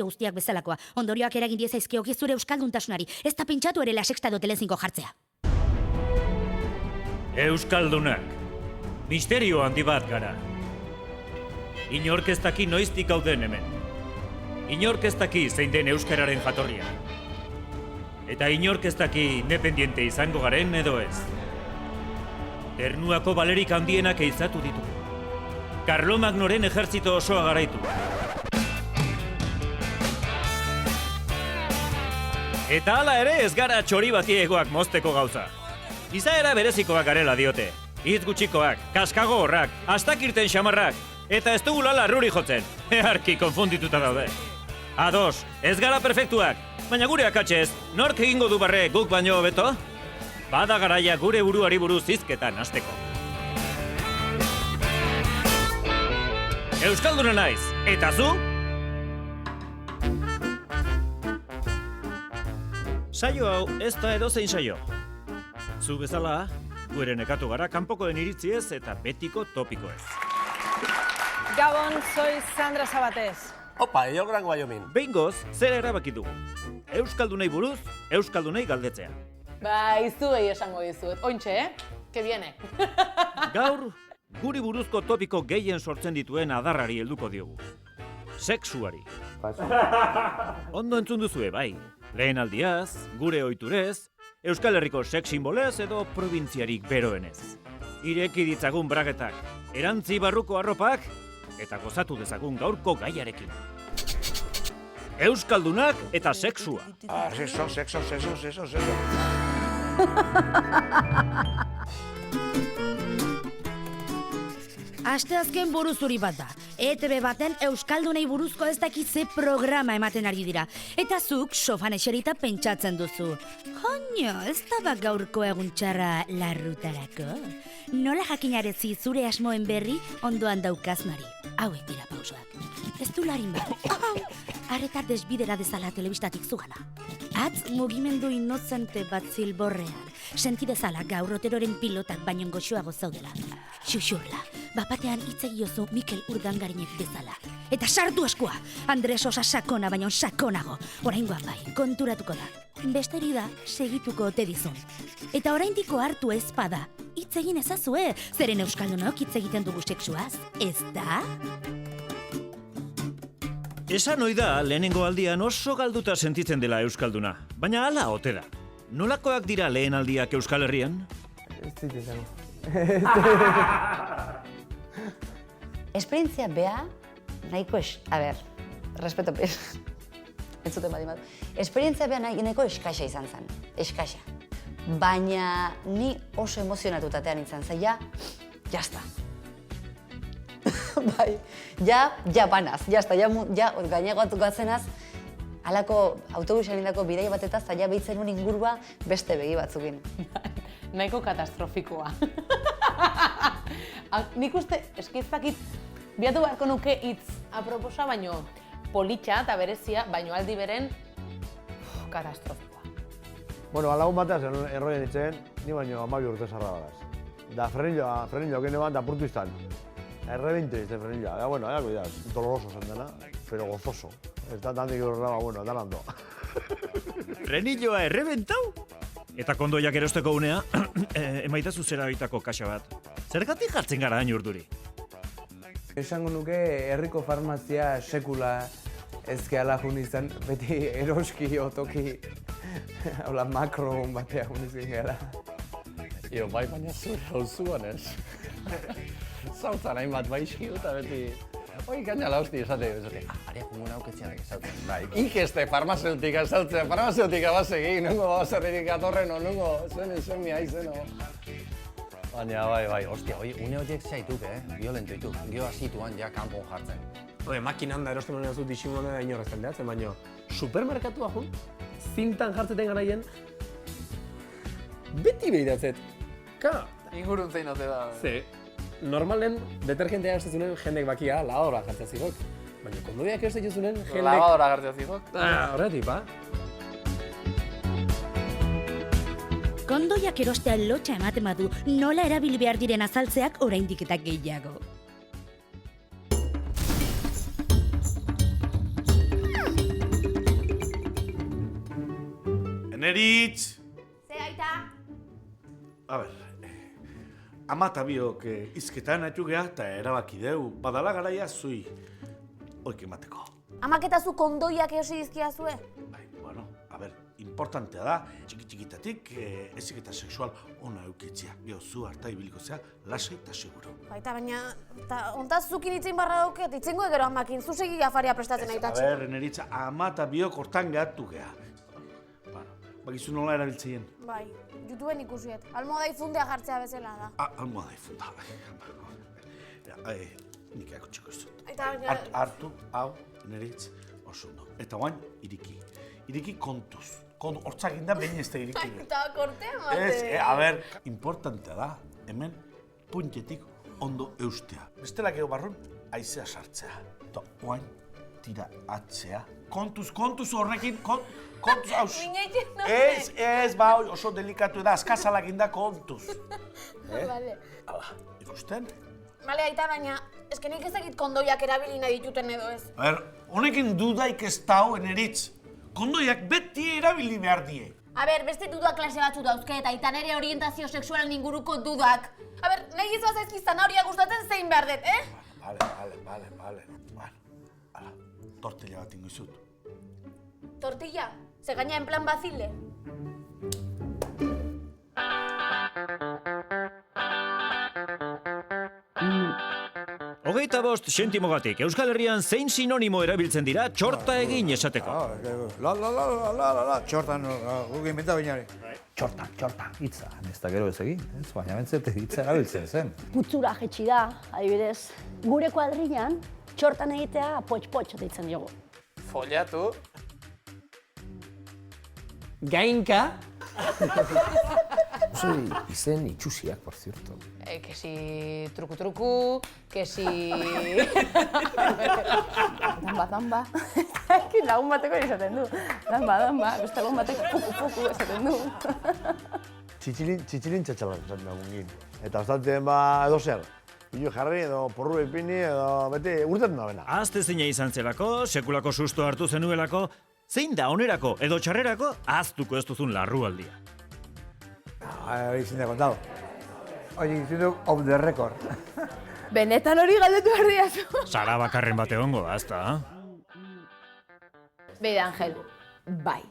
guztiak bezalakoa. Ondorioak eragin diezaizkioki zure euskalduntasunari. Ez da pentsatu ere La Sexta Telecinco jartzea. Euskaldunak. Misterio handi bat gara. Inork ez daki noiztik gauden hemen. Inork ez daki zein den euskararen jatorria. Eta inork ez daki independiente izango garen edo ez. Ternuako balerik handienak eizatu ditu. Karlomagnoren ejertzito osoa garaitu. Eta hala ere ez gara txori batiegoak mozteko gauza. Izaera berezikoak garela diote. Hitz gutxikoak, kaskago horrak, astakirten xamarrak, eta ez dugula larruri jotzen. Eharki konfundituta daude. Ados, ez gara perfektuak, baina gure akatsez, nork egingo du barre guk baino hobeto? Bada garaia gure buruari buruz hizketan hasteko. Euskalduna naiz, eta zu? Saio hau ez da edozein saio. Zu bezala, gu ere nekatu gara kanpokoen iritziez eta betiko topikoez. Gabon, soy Sandra Sabatés. Opa, yo Gran Wyoming. Behingoz, zer erabaki dugu. Euskaldunei buruz, euskaldunei galdetzea. Ba, izuei esango dizuet. Ointxe, Que viene. Gaur, guri buruzko topiko gehien sortzen dituen adarrari helduko diogu. Sexuari. Ondo entzun duzue, bai. Lehen aldiaz, gure ohiturez, Euskal Herriko sex simbolez edo probintziarik beroenez. Ireki ditzagun bragetak, erantzi barruko arropak, eta gozatu dezagun gaurko gaiarekin. Euskaldunak eta sexua. Sexo. Asteazken buruzuri bat da. ETV baten Euskaldunei buruzko ez dakit ze programa ematen ari dira. Eta zuk sofan eserita pentsatzen duzu. Joño, ez da bak gaurko egun txarra larrutarako? Nola jakinarezi zure asmoen berri ondoan daukaznari? Hauek dira pausoak. Ez du larin bat. Arretar desbidera dezala telebistatik zugana. Atz mugimendu inozente bat zilborrean. Senti dezala gaur oteroren pilotak baino goxoago zaudela. Xuxurla, bapatean hitz egiozu Mikel Urdangarinek bezala. Eta sartu askua, Andres Osa sakona baino sakonago. Oraingoan bai, konturatuko da. Besteri da, segituko ote dizun. Eta oraindiko hartu ezpada, hitz egin ezazue, zeren euskaldunok hitz egiten dugu sexuaz, ez da? Esan ohi da, lehenengo aldian oso galduta sentitzen dela euskalduna. Baina hala ote da. Nolakoak dira lehen aldiak Euskal Herrian? Ez dit izango. Esperientzia bea, nahiko respeto pez. Entzuten badi bat. Esperientzia bea nahiko eskaxa izan zen. Eskaxa. Baina ni oso emozionatutatean izan zen. Jazta. Bai, ja banaz, jazta, gainagoatu gatzenaz, halako autobusean indako bidai batetaz, ja behitzen un ingurua beste begi batzukin. Nahiko katastrofikoa. Nik uste eskizakit biatu beharko nuke hitz aproposa, baino politxa eta berezia, baino aldi beren katastrofikoa. Bueno, alagun bataz, erroien itzen, ni baino 12 urte zarra badaz. Da frenilloa gene bat da purtu izan. Errebente izte frenilloa. Da, bueno, cuidado, doloroso zen dena, pero gozoso. Ez da tantik horrela, bueno, da lando. Frenilloa errebentau? Eta kondoiak erosteko unea, emaitazu zera bitako kaxa bat. Zergatik jartzen gara hain urduri? Esango nuke herriko farmazia sekula ezkeala jun izan, beti eroski otoki, hola makro batea jun izan gara. Jo, bai, baina zure hauzuan ez. Zautzan hainbat baixki eta beti... Hoi gainala hosti esate, aria komun hauketzianek esautzen. Bai, inkeste farmazeutika esautzen, farmazeutika basegi, nungo babazarririk atorren, nungo zuen mi aizeno. Baina, bai, ostia, une horiek zaituk, violento dituk, gio azituan ja kanpon jartzen. Makinan da erosten honen azut disimona inorrezten behatzen, baina supermerkatua jun, zintan jartzeten garaien, beti behiratzet. Ingurun zein ote da. Ze, normalen detergentea estazunen jendek bakia lavadora jartzea zigok. Baina kondoiak ez dituzunen jendek... Lavadora jartzea zigok? Horretik, ba. Kondoiak erostea lotxa ematen badu, nola erabili behar diren azaltzeak oraindik eta gehiago. Eneritz! Ze aita? A ber, ama eta biok izketan haitu geha eta erabaki deu, badala garaia zui oik emateko. Amak eta zu kondoiak eosi dizkiazue? Bai, bueno, a ber, importantea da, txiki-txikitatik eziketa sexual ona eukitzea. Gero zu harta ibiliko zea, lasai eta seguro. Baita, baina, ontaz zukin itzin barra dauket, itzingo gero amakin, zu segi afaria prestatzen aitatxe. A ber, Eneritza, ama eta biok hortan gehatu geha. Bakizu nola erabiltzeien? Bai, YouTubeen ikusiet. Almohada ifundea jartzea bezala da. Almohada ifunda. Nik eko txiko izut. Hartu, hau, Eneritz, oso ondo. Eta guain, iriki. Iriki kontuz. Hortzak inda behin ez da iriki. Eta kortea mate. Ez, a ber, importantea da, hemen puntetik ondo eustea. Bestela gero barrun, aizea sartzea. Eta guain, tira atzea. Kontuz horrekin, kontuz haus. Minaitzen da. Ez, ba, oso delikatu da, azkazalak inda kontuz. Bale. Hala, ikusten? Bale, aita, baina, eske nik ezakit kondoiak erabili nahi dituten edo ez. A ber, honekin dudaik ez dau, Eneritz. Kondoiak beti erabili behar die. A ber, beste duda klase batzu dauzke eta aita nere orientazio sexualen inguruko dudak. A ber, nahi izbaz ezkiztan horiak gustatzen zein behar dut, Bale. Bueno, hala, tortilla bat ingo izut. Tortilla? Ze gaina en plan bazile? Hogeita bost sentimogatik, Euskal Herrian zein sinonimo erabiltzen dira txorta egin esateko? Txortan, guk inventa bainari. Txorta, hitza. Ez da gero ez egin, ez? Baina bentzete hitza erabiltzen zen. Putzura jetxi da, adibidez. Gure kuadrinan, txortan egitea potx-potx deitzen diogu. Follatu. Gainka. Oso izen itxusiak, por cierto. Kesi truku-truku, kesi... Damba. Lagun bateko esaten du. Damba, beste lagun bateko puku esaten du. Txitxilin txatxalak esaten da gungin. Eta ostatien edo zer. Pilo jarri edo porru ipini edo beti urtetan da bena. Azte zina izan zelako, sekulako susto hartu zenuelako, zein da onerako edo txarrerako ahaztuko ez duzun larrualdia. Hori izin da kontado. Hori izin du off the record. Benetan hori galdetu behar diazu. Sara bakarren bate hongo, azta, Beide, Angel, bai,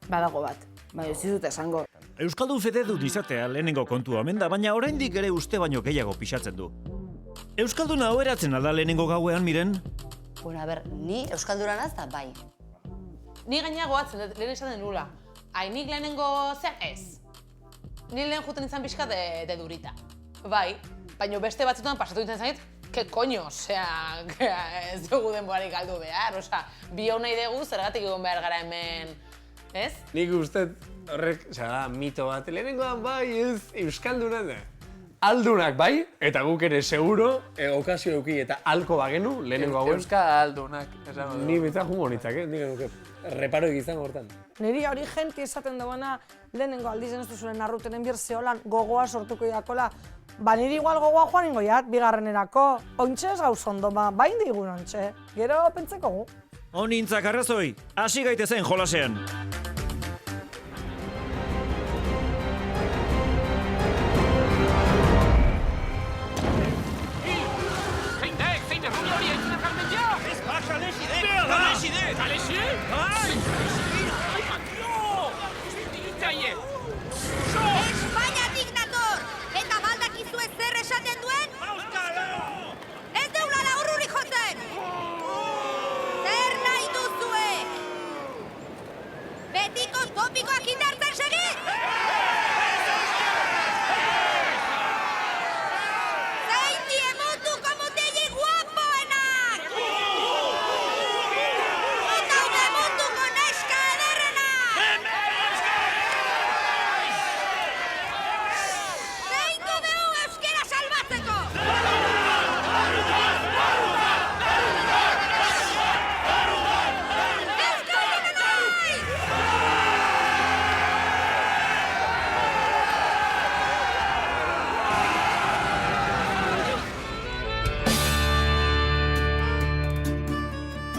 badago bat, baina ez dizut esango. Euskaldun fede dut izatea lehenengo kontua omen da, baina oraindik ere uste baino gehiago pixatzen du. Euskalduna oheratzen alda lehenengo gauean, miren? Bueno, a ber, ni Euskalduna naz da bai. Ni gaina goatzen, lehen esaten nula. Nik lehenengo zean ez. Ni lehen juten izan pixka de durita. Bai, baina beste batzutan pasatu ditzen zait, ke koño, osea, ez dugu denborarik galdu behar, osea, bi hau nahi dugu zergatik egon behar gara hemen, ez? Nik uste horrek, da, mito bat, lehenengoan bai ez Euskalduna da. Aldunak bai, eta guk ere seguro, okazio eduki eta alko bagenu, lehenengo hauen. Euskaldunak, esango dugu. Ni betzak jungo nitzak, nik nuke reparo egizan hortan. Niri hori jenti esaten duena lehenengo aldizen ez duzunen arrutenen birzeolan gogoa sortuko jakola. Ba niri igual gogoa joan ingo jat, bigarrenerako. Ointxe ez gauz ondo, bain digun ontxe. Gero pentseko gu. Honintzak arrazoi, hasi gaitezen jolasean. Espainiatik nator! Eta baldakizue zer esaten duen? Ez deulala urruri jotzen! Zer nahi duzue? Betiko topikoak indartzen segi? Zein die munduko mutili guapoenak! Daude munduko neska ederrenak! Zeintu dugu euskera salbatzeko! Euskalduna nahi!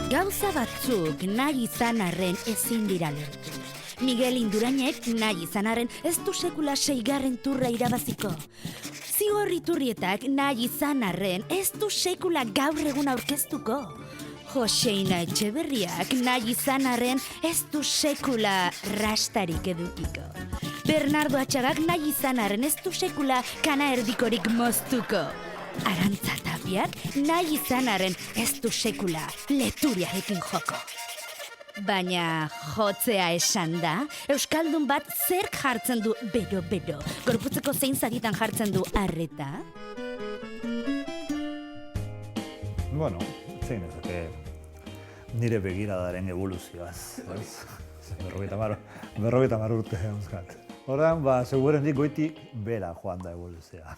Gauza batzuk nahi izan arren ezin dira lortu. Miguel Indurainek nahi izan arren ez du sekula 6. turra irabaziko. Zigor Iturrietak nahi izan arren ez du sekula gaur egun aurkeztuko. Joseina Etxeberriak nahi izan arren ez du sekula rastarik edukiko. Bernardo Atxagak nahi izan arren ez du sekula kana erdikorik moztuko. Arantza Tapiak nahi izan arren ez du sekula leturiarekin joko. Baina jotzea esan da, euskaldun bat zerk jartzen du bero-bero, gorputzeko zein zatitan jartzen du arreta? Bueno, zein ezake nire begiradaren evoluzioaz, ez? 50 urte euskat. Horren, segurendik goiti bera joan da evoluzioa.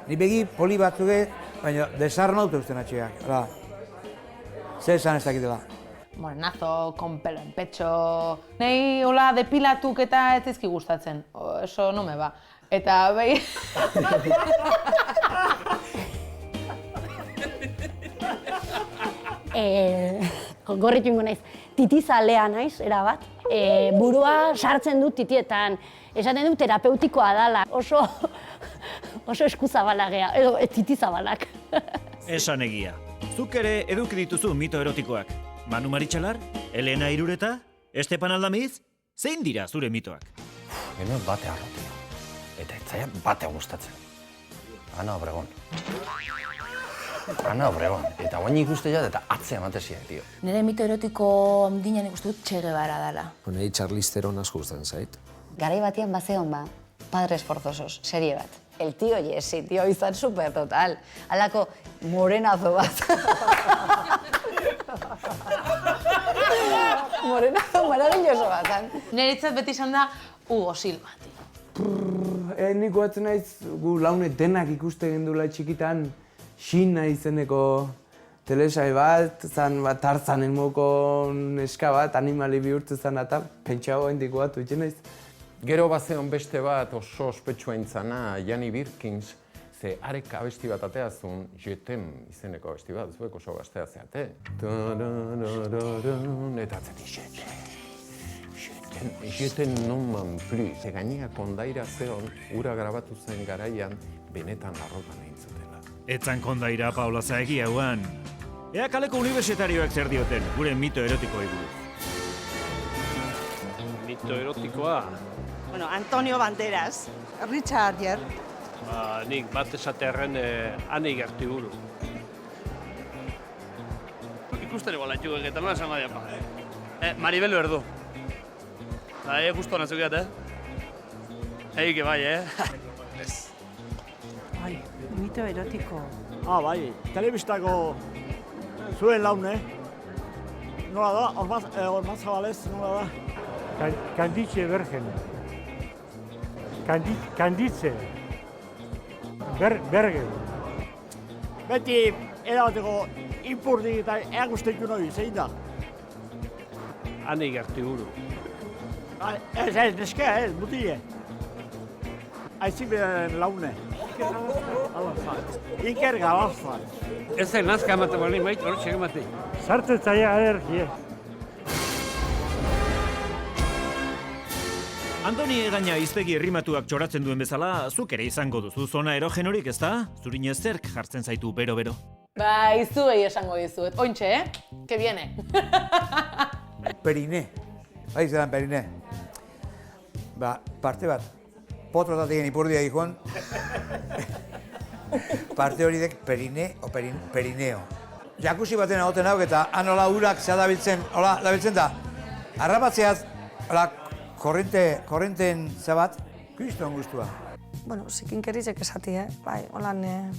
Ni begi poli batzuke, baina desarnauta usten atxeak. Hala, zer esan ez dakitela. Morenazo, con pelo en pecho... Nei, hola, depilatuk eta ez dizki gustatzen. Eso no me va. Eta behi... Gorritu ingo naiz, titizalea naiz, erabat. Burua sartzen dut titietan. Esaten dut terapeutikoa dala. Oso eskuzabala edo titizabalak. Esan egia. Zuk ere eduki dituzu mito erotikoak. Manu Maritxalar, Elena Irureta, Estepan Aldamiz, zein dira zure mitoak? Genuen bate arrotea. Eta ez zaia bate gustatzen. Ana Obregon. Eta guain ikuste jat eta atze emateziak, tio. Nire mito erotiko handian ikustu dut Che Guevara dela. Nei Charlize Theron asko gustatzen zait. Garai batian bazeon ba, Padres Forzosos, serie bat. El tío Jesse, tío, izan super total. Halako morenazo bat. Morenazo maravilloso bat. Niretzat beti izan da Hugo Silva, tio. Nik goatzen naiz, gu laune denak ikuste gendula txikitan, Xina izeneko telesai bat, zan bat Tarzanen moko neska bat, animali bihurtu zan eta pentsago hendik goatu itxen naiz. Gero bazeon beste bat oso ospetsua intzana, Jani Birkins, ze arek abesti bat ateazun, Jetem izeneko abesti bat, zuek oso gaztea zeate. Eta atzeti, Jetem non man plu. Ze gainea kondaira zeon, ura grabatu zen garaian, benetan arrotan egin zutela. Etzan kondaira Paula Zaegi hauan. Ea kaleko unibertsitarioak zer dioten, gure mito erotikoa buruz. Mito erotikoa? Bueno, Antonio Banderas, Richard Gere. Nik bat esatearen Ane Igartiburu. Ikusten igual haitxugek eta nola esan badiapa. Maribel Berdu. Justo nazukiat, que bai, Bai, mito erotiko. Bai, telebistako zuen laune. Nola da? Ormaz Zabalez, nola da? Candice Bergen. Candice. Bergen. Beti erabateko impurdi eta eagustetu noi, zein da? Ane Igartiburu. Ez, neskea, mutile. Aizik beren laune. Iker Galazan. Ez zen nazka ematen bali mait, hor txek ematen. Sartzen zaia alergie. Antoni Egaña hiztegi errimatuak txoratzen duen bezala, zuk ere izango duzu zona erogenorik, ezta? Zurinez zerk jartzen zaitu bero-bero. Bai, zuei esango dizuet. Ointxe, Que viene. Perine. Bai, zelan perine. Parte bat. Potrotatik ipurdia ikon. Parte hori dek perine o perineo. Jakusi baten agoten hau eta anola urak zea dabiltzen, hola, dabiltzen da. Arrapatzeaz, hola, korrenten zabat, kriston guztua. Bueno, zikinkerizek esati, bai, holan,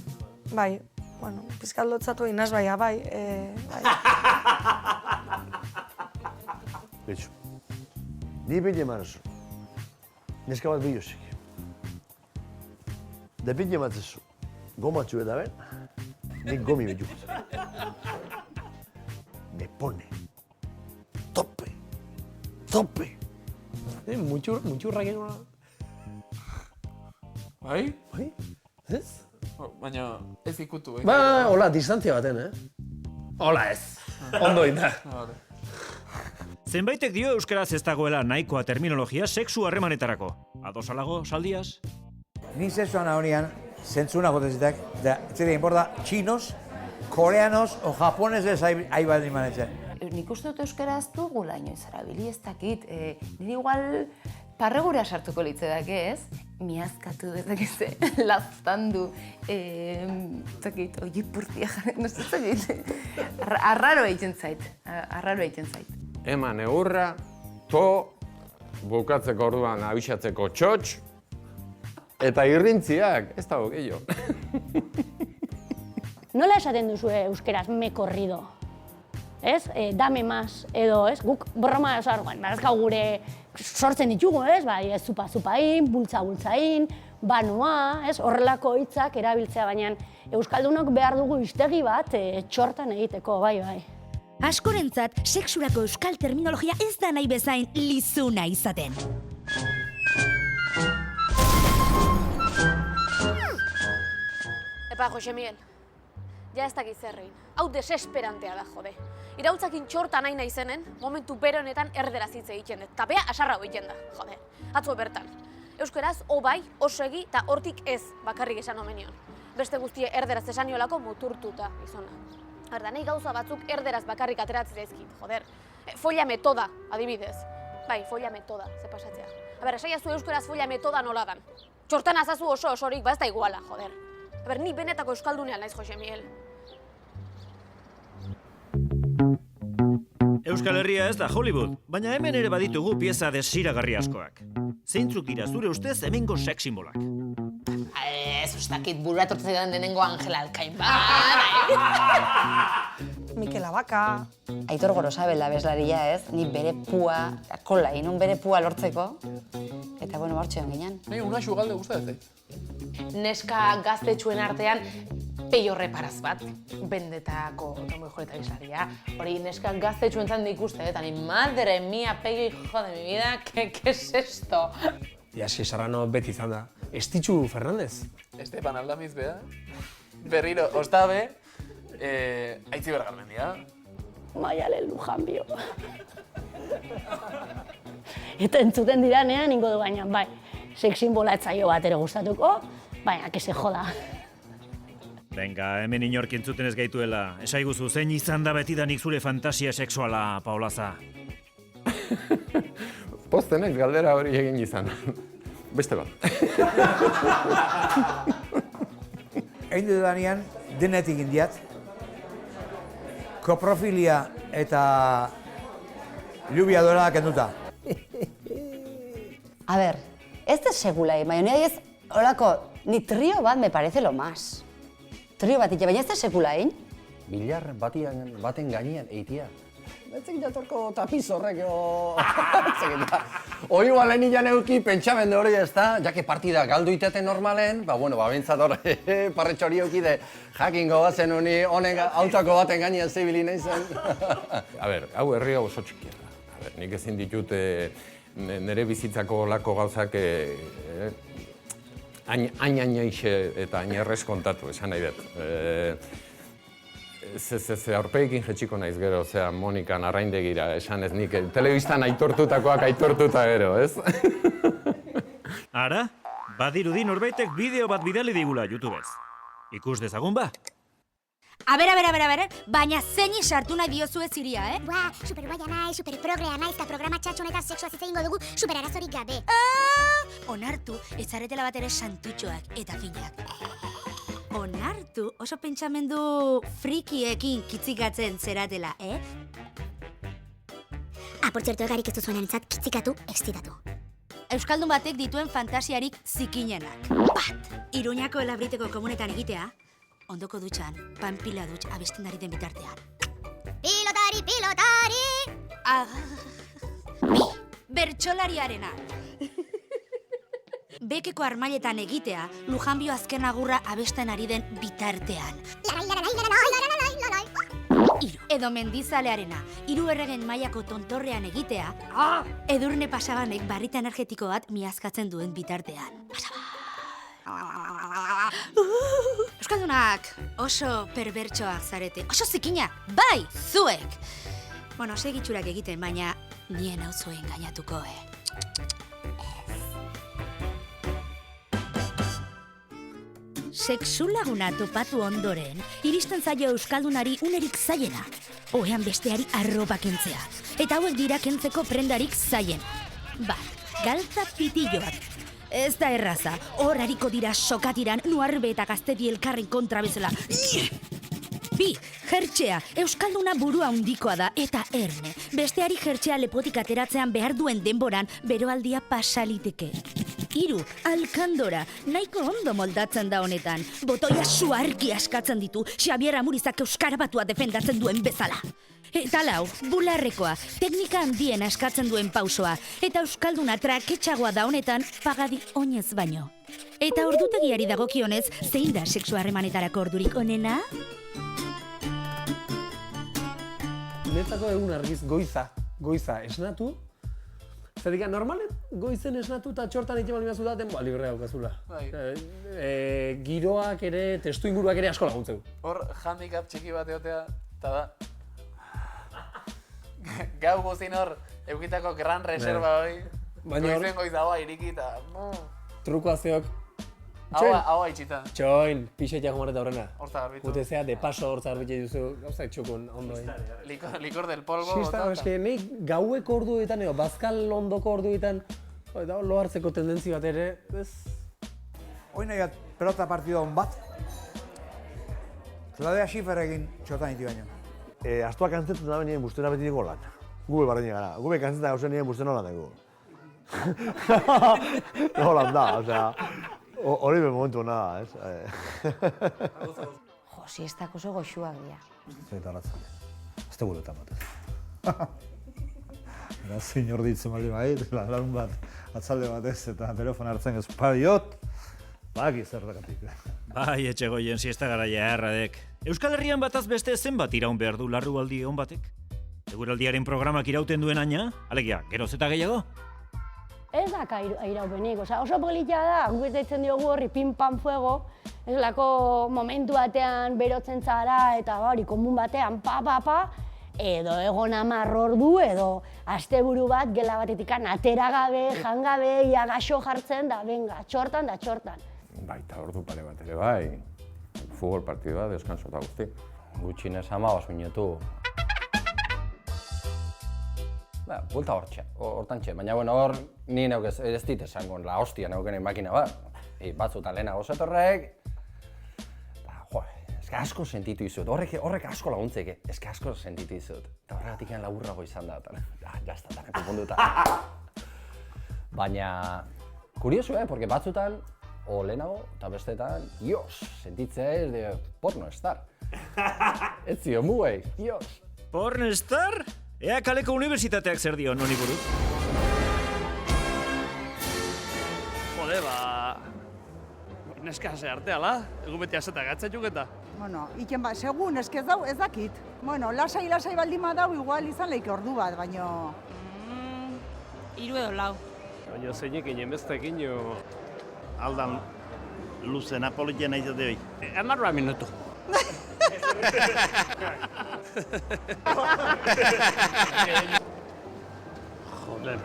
bai, bueno, pizkaldotzatu inaz baia, bai, bai. Betxo, ni bine marazu. Neska bat biluzik. Da bine matzezu, gomatxu eta ben, nik gomi betxukuz. Me pone. Tope. Mutxurra genuen. Bai? Bai? Ez? Baina ez ikutu, Ba, hola, distantzia baten, Hola ez. Ondo inda. Zenbaitek dio euskaraz ez dagoela nahikoa terminologia sexu harremanetarako. Adosalago, saldiaz? Ni sexuan horian, zentzuna gotezitak, da, zire inporta, txinos, koreanos o japoneses ahi bat imanetzen. Nik uste dut euskaraz dugula inoiz erabili ez dakit. Niri igual parregura sartuko litzedake, ez? Miazkatu dezakize, laztandu, zakit, oipurtia jarri, no ez dakit. Arraro egiten zait, Eman eurra, to, bukatzeko orduan abixatzeko txotx, eta irrintziak, ez dago gehiago. Nola esaten duzu euskeraz me corrido? Ez? Dame más, edo, ez? Guk broma barazkau gure sortzen ditugu, ez? Bai, zupa-zupain, bultza-bultzain, banua, ez? Horrelako hitzak erabiltzea, baina euskaldunok behar dugu hiztegi bat txortan egiteko, bai. Askorentzat, sexurako euskal terminologia ez da nahi bezain lizuna izaten. Epa, Jose Miguel, ja ez dakiz zerrein. Hau desesperantea da, jode. Irautzakin txorta nahi naizenen, momentu bere honetan erderaz hitz egiten dut. Tapea asarra egiten da, jode. Atzo bertan. Euskaraz, obai, osegi eta hortik ez bakarrik esan omenion. Beste guztie erderaz esaniolako muturtuta izona. Arda, nahi gauza batzuk erderaz bakarrik ateratzen zaizkit, joder. Folla metoda, adibidez. Bai, folla metoda, ze pasatzea. Esaiazu euskaraz folla metoda nola dan. Txortan azazu osorik, ba ez da iguala, joder. Ni benetako euskaldunean naiz, Jose Miguel. Euskal Herria ez da Hollywood, baina hemen ere baditugu pieza desiragarri askoak. Zeintzuk dira zure ustez hemengo sex simbolak? Ez ustakit burua tortzaidan denengo Angela Alkain, Mikel Abaka. Aitor Gorosabel da bezlaria, ez? Ni bere pua, kola, inun bere pua lortzeko. Eta, bueno, hortxean ginen. Nahi, una xugalde gustatzen. Neska gaztetxuen artean peio reparaz bat, bendetako tomo joleta bizarria. Hori neska gaztetxuen zan ikuste, eta ni madre mia, peio hijo de mi vida, ¿qué es esto? Iaski Serrano beti izan da. Estitxu Fernandez. Esteban Aldamiz bea. Berriro, ostabe, Aitziber Garmendia. Maialen Lujanbio. Eta entzuten diranean ingo du baina, bai, sex simbola etzaio bat ere gustatuko, baina, que se joda. Venga, hemen inork entzuten ez gaituela. Esaiguzu, zein izan da betidanik zure fantasia sexuala, Paulaza? Poztenez galdera hori egin izan. Beste bat. Egin dudanean, denetik indiat, koprofilia eta lluvia dorada kenduta. A ver, ez da segulai, baina ez, holako, ni trio bat me parece lo más. Trio bat, baina ez da segulain? Bilar baten gainean eitia. Betzek jatorko tapiz horrek, Hoi igual nian euki pentsamendu hori ez da, jake partida galdu iteten normalen, bueno, bintzat hor, parretxo hori eukide jakingo bazen honi honek autako baten gainean zibili nahi zen. A ber, hau herria oso txikia da. A ber, nik ezin ditut nire bizitzako lako gauzak hain-hain-aixe eta hain-errez kontatu, esan nahi dut. Ze aurpegikin jetxiko naiz gero, Monikan arraindegira, esan ez nik telebistan aitortutakoak aitortuta gero, ez? Ara, badirudi norbaitek bideo bat bidali digula YouTubez. Ikus dezagun ba? A ber, baina zeini sartu nahi diozu ez iria, eh? Buah, superguaia nahi, superprogrea naiz, eta programa txatxo honetan sexuaz hitz egingo dugu superarazorik gabe. Onartu, ez zaretela bat ere santutxoak eta finak. Onartu, oso pentsamendu frikiekin kitzikatzen zeratela, eh? Por zertu egarik ez duzuenan entzat, kitzikatu, excitatu. Euskaldun batek dituen fantasiarik zikinenak. Bat, Iruñako elabriteko komunetan egitea, ondoko dutxan, panpila dutx abesten dari den bitartean. Pilotari, pilotari! Bi, bertsolariarena. Bekeko armailetan egitea, Lujanbio azken agurra abesten ari den bitartean. Iru, edo mendizalearena, Hiru Erregen mailako tontorrean egitea, Edurne Pasabanek barrita energetiko bat miazkatzen duen bitartean. Euskaldunak oso perbertsoak zarete, oso zikina, bai, zuek! Bueno, segitxurak egiten, baina nien hau zuen gainatuko, Sexu laguna topatu ondoren, iristen zaio euskaldunari unerik zaiena. Ohean besteari arropa kentzea. Eta hauek dira kentzeko prendarik zaien. Galtza pitilloak. Ez da erraza, hor hariko dira sokatiran nuarbe eta gazteti elkarren kontra bezala. Bi, jertxea, euskalduna burua handikoa da eta erne. Besteari jertxea lepotik ateratzean behar duen denboran beroaldia pasaliteke. 3, alkandora, nahiko ondo moldatzen da honetan. Botoia suarki askatzen ditu, Xabier Amurizak euskara batua defendatzen duen bezala. Eta 4, bularrekoa, teknika handien askatzen duen pausoa. Eta euskalduna traketxagoa da honetan, pagadi oinez baino. Eta ordutegiari dagokionez, zein da sexu harremanetarako ordurik onena? Netzako egun argiz goiza esnatu. Zerika, normalen goizen esnatu eta txortan egiten bali mazu daten, librea daukazula. Giroak ere, testu inguruak ere asko laguntzeu. Hor, handicap txiki bat egotea, eta da. Gau guztin hor, eukitako gran reserva hori. Goizen goiz dagoa iriki eta... Trukoazeok. Hau haitxita. Txoin, pixetiak jomareta horrena. Horta garbitu. Gute zea, de paso horta garbitu duzu, gauzak txokun ondo. Likor del polvo. Sista, eske, nahi gaueko orduetan, bazkal ondoko orduetan, lo hartzeko tendentzi bat ere, ez? Hoi nahi bat pelota partida hon bat. Claudia Schiffer egin txotan iti baino. Astuak kantzetzen da benien bustena beti dugu lan. Gube barrein gara. Gube kantzetzen gauzen nien bustena lan dugu. Holan da, osea... Hori ben momentu nada, ez? Jo, siestak oso goxuak dira. Zaita ratzen. Ez da guretan batez. Eta zein hor ditzen bali bait, larun bat, atzalde batez eta telefon hartzen espadiot, baki zertakatik. Bai, etxegoien siesta garaia erradek. Euskal Herrian bataz beste zenbat iraun behar du larrualdi egon batek? Eguraldiaren programak irauten duen aina, alegia, geroz eta gehiago? Ez da iraupenik, oso polita da, guk deitzen diogu horri pin-pan fuego, ez lako momentu batean berotzen zara eta hori komun batean pa, edo egon 10 ordu, edo asteburu bat gela batetikan atera gabe, jan gabe, ia gaxo jartzen, da benga, txortan da txortan. Baita ordu pare bat ere bai, futbol partidu bat, deskanso eta guzti. Gutxinez 15 minutu. Bulta hortantxe, baina hor ni neuk ez dit esango, la hostia neukenen makina bat. Batzutan lehenago zetorrek, eske asko sentitu izut, horrek asko laguntzeke, eske asko sentitu izut. Eta horregatik laburrago izan da, jazta, eta konponduta. Baina, kuriosu, porque batzutan, o lehenago, eta bestetan, dios, sentitzea ez de pornostar. Ez zio, muei, dios. Pornostar? Ea kaleko unibertsitateak zer dio noni buruz? Jode, neska ze arteala, egun beti azetak atzatuk eta. Bueno, iken segun eskez dau ez dakit. Bueno, lasai baldin badau igual izan leike ordu bat, baino... 3 edo 4. Baina zeinekin emeztekin aldan luzena politia nahi zate hoi. 10 minutu. Joder.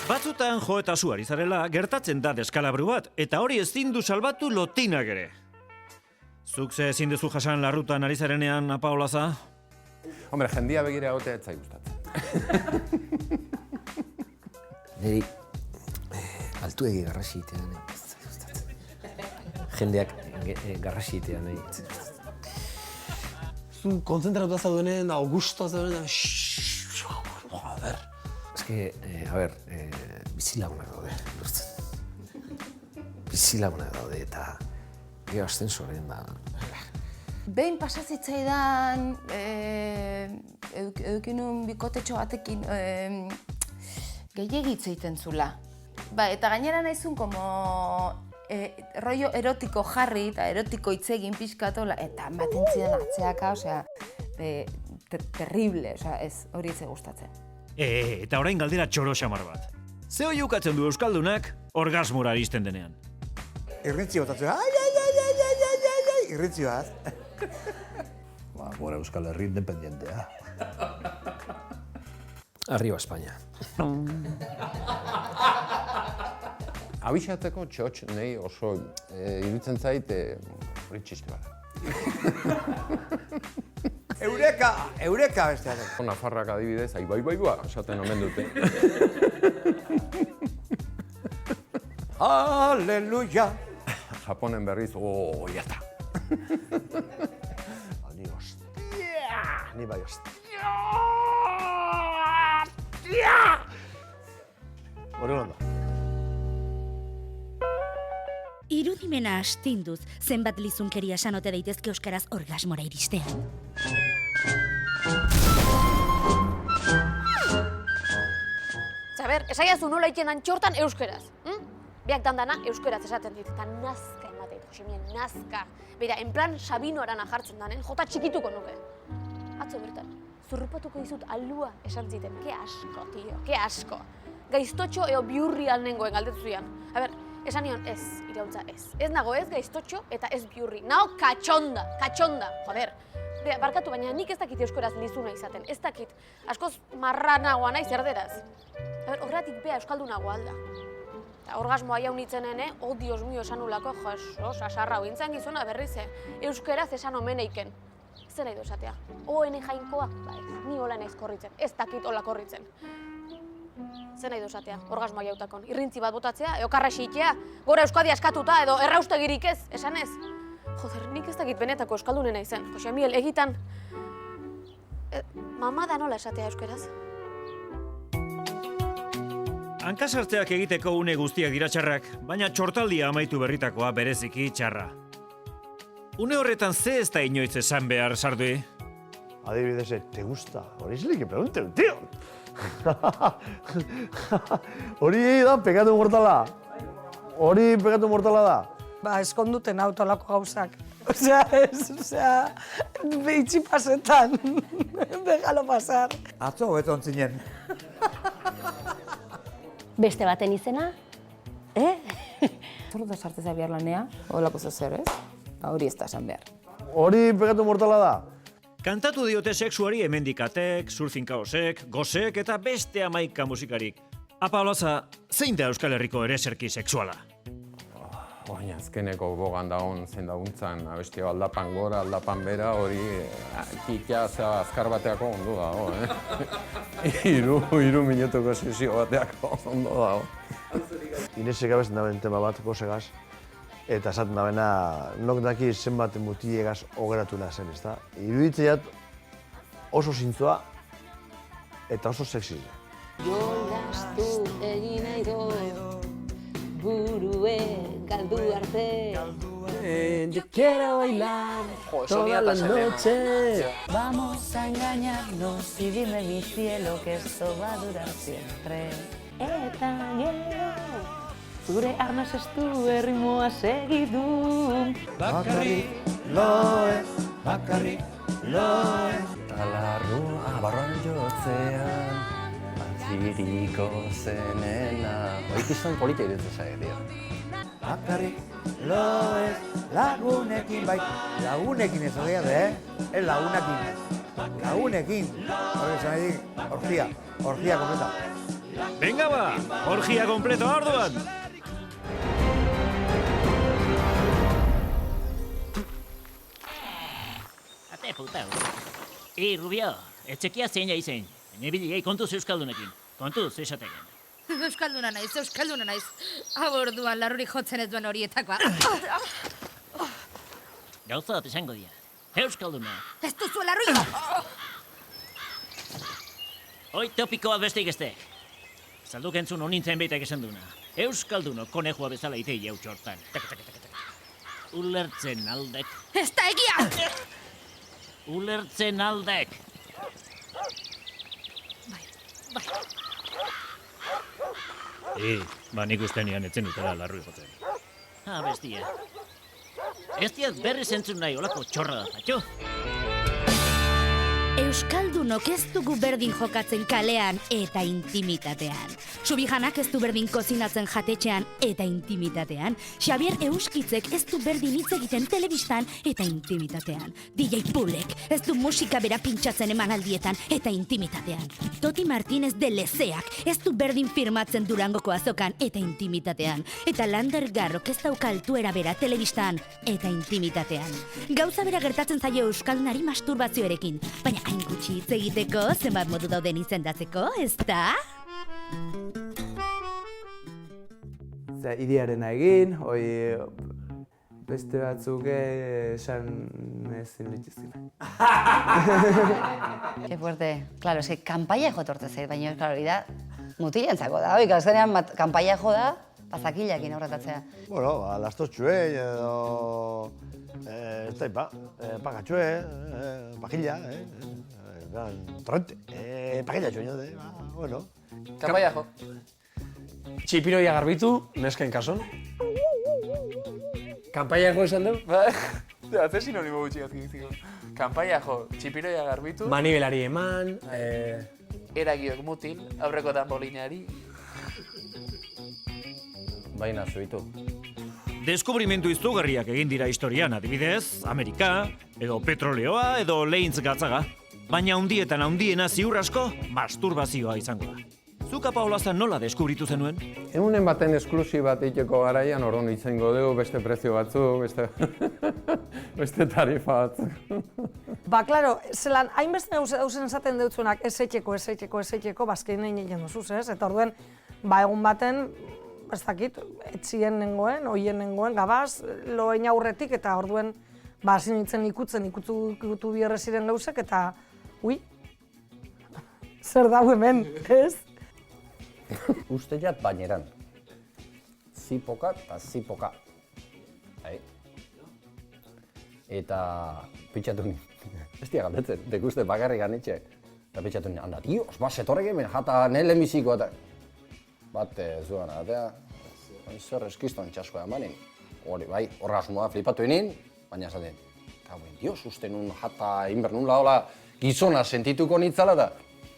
Batzutan jo eta zu ari zarela gertatzen da deskalabru bat, eta hori ezin du salbatu lotinak ere. Zuk ze ezin duzu jasan larrutan ari zarenean, Paolaza? Hombre, jendia begira egotea ez zait gustatzen. Neri, altuegi garrasi itean, jendeak garrasi itean, Zu konzentratuta zaudenean, augustoa zaudenean, joder. Ez que, bizilagunak daude, lortzen. Bizilagunak daude eta gero ascensoren da. Behin pasazitzaidan, edukinun bikotetxo batekin, gehiagitze egiten zula. Eta gainera nahizun, rollo erotiko jarri eta erotiko itzegin pixkatola, eta ematen zidan atzeaka, terrible, ez hori ez gustatzen. Eta orain galdera txoro xamar bat. Ze hoi ukatzen du euskaldunak orgasmora iristen denean? Irrintzi botatzen, irrintzi bat. Gure Euskal Herri independientea. Arriba España. Abixatzeko txotx nahi oso iruditzen zait hori txiste bada. Eureka bestearen. Nafarrak adibidez, bai, esaten omen dute. Aleluia! Japonen berriz, jata. Ni bai hostia. Hori da. Irudimena astinduz, zenbat lizunkeria sanote daitezke euskaraz orgasmora iristean. Zaber, esaiazu nola iten txortan euskeraz. Biak dandana euskeraz esaten dit, eta nazka ematen, Josemien, nazka. Beira, en plan Sabino arana jartzen danen, jota txikituko nuke. Atzo bertan, zurrupatuko dizut alua esan ziten. Ke asko, tio, ke asko. Gaiztotxo eo biurri alnengoen galdetu zian. A ber, esan nion ez, irautza ez. Ez nago ez gaiztotxo eta ez biurri. Nao katxonda, joder. Bea, barkatu, baina nik ez dakit euskaraz lizuna izaten. Ez dakit, askoz marranagoa naiz erderaz. A ber, horretik bea euskaldunagoa alda. Eta orgasmoa jaunitzenen, oh dios mio esan ulako, jo, sasarra hointzen gizona berriz, euskeraz esan omeneiken. Zer nahi du esatea? Oene jainkoa? Ba ez, ni hola naiz korritzen, ez dakit hola korritzen. Zer nahi du esatea, orgasmoa jautakon? Irrintzi bat botatzea, eokarra xitea, gora Euskadi askatuta edo erraustegirik ez, esan ez? Joder, nik ez dakit benetako euskaldunena izen, Josemiel, egitan... Mama da nola esatea euskeraz? Hankasartzeak egiteko une guztiak dira txarrak, baina txortaldia amaitu berritakoa bereziki txarra. Une horretan ze ez da inoiz esan behar, Sardui? Adibidez, te gusta? Hori es que pregunte, tío. Hori da pekatu mortala. Hori pekatu mortala da. Ba, eskonduten autolako gauzak. Osea, behitxi pasetan. Déjalo pasar. Atzo hobeto ontzinen. Beste baten izena? Zer da sarteza behar lanea? Olako zer, ez? Hori ez da esan behar. Hori pekatu mortala da. Kantatu diote sexuari hemendikatek, surfing kaosek, gozek eta beste 11 musikarik. Apa olaza, zein da Euskal Herriko ereserki sexuala? Baina azkeneko bogan dagoen zein dauntzan, abestia aldapan gora, aldapan bera, hori kikia azkar bateako ondo dago, Hiru minutuko sesio bateako ondo dago. Inesek abesten daben tema bat, gozegaz, eta esaten dabena, nok daki zenbat mutilegaz ogeratuna zen, ezta? Iruditzeiat oso zintzoa eta oso sexizia. Jolastu egin nahi dut, burue galdu arte. Yo quiero bailar toda la noche. Vamos a engañarnos y dime mi cielo que esto va a durar siempre. Eta gero, zure arnaz ez du erritmoa segidu. Bakarrik loez, bakarrik loez. Talarrua barruan jotzean, atziriko zenena. Horik izan polita iruditzen zaie, tio. Bakarrik loez, lagunekin bai. Lagunekin ez hori ez lagunekin. Lagunekin. Hori esan nahi dik, orgia kompleta. Venga ba, orgia kompleto orduan! Ate putau. Rubio, etxekia zein jaizein. Nebili, kontuz euskaldunekin. Kontuz esateken. Euskalduna naiz. Aborduan larrurik jotzen ez duen horietakoa. Gauza bat esango dira. Euskalduna. Ez duzu larruik! Hoi topiko bat besteik estek. Zalduk entzun honintzen beitek esan duna. Euskalduno konejua bezala itei jau txortan. Ulertzen aldek. Ez da egia! Ulertzen aldek. Bai. Ba nik uste nian etzen dutela larrui jotzen. Bestia. Ez diat berriz entzun nahi olako txorra da, zatxo? Euskaldunok ez dugu berdin jokatzen kalean eta intimitatean. Subijanak ez du berdin kozinatzen jatetxean eta intimitatean. Xabier Euskitzek ez du berdin hitz egiten telebistan eta intimitatean. DJ Pulek ez du musika bera pintxatzen emanaldietan eta intimitatean. Toti Martínez de Lezeak ez du berdin firmatzen Durangoko azokan eta intimitatean. Eta Lander Garrok ez dauka altuera bera telebistan eta intimitatean. Gauza bera gertatzen zaio euskaldunari masturbazioarekin, baina hain gutxi hitz egiteko zenbat modu dauden izendatzeko, ezta? Idearena egin, beste batzuk esan ezin litizkina. Qué fuerte. Claro, es que kanpaia jotorte zait, baina, claro, hori da mutilentzako da. Oika, azkenean kanpaia jo da, pazakilakin aurretatzea. Bueno, lastotxue edo... ez da, pakatxue, pajilla, torrente, pajilla txoño, bueno. Kanpaia jo. Txipiroia garbitu, nesken kason. Kanpaia jo esan dugu? Hace sinonimo gutxi gazkiziko. Kanpaia jo, txipiroia garbitu. Manibelari eman, Eragiok mutil, aurreko tambolinari. Baina zuitu. Deskubrimentu izugarriak egin dira historian, adibidez, Amerika, edo petroleoa, edo lehintz gatzaga. Baina handietan handiena ziur asko, masturbazioa izango da. Zuka Paolazan nola deskubritu zenuen? Egunen baten esklusi bat iteko garaian orduan itzengo dugu, beste prezio batzuk, beste tarifa batzuk. Ba, klaro, zelan, hainbeste hausen esaten deutzunak ez etxeko, bazkein nahi egin duzuz, ez? Eta orduen, ba, egun baten, ez dakit, etzien nengoen, oien nengoen, gabaz, loen aurretik, eta orduen, ba, hasi nintzen ikutu bierre ziren gauzek, eta, ui, zer dau hemen, ez? Uste jat baineran. Zipoka eta zipoka. Eta pitxatu ni. Ez dia galdetzen, dekuste bakarrik ganitxe. Eta pitxatu ni, handa, tio, osba, setorrek hemen jata nele misiko eta... Bat, zuan, atea, zer eskizton txaskoa manin. Hori, bai, horra asmoa flipatu inin, baina esaten, kauen, dios, uste nun jata inber nun laola gizona sentituko nitzala da.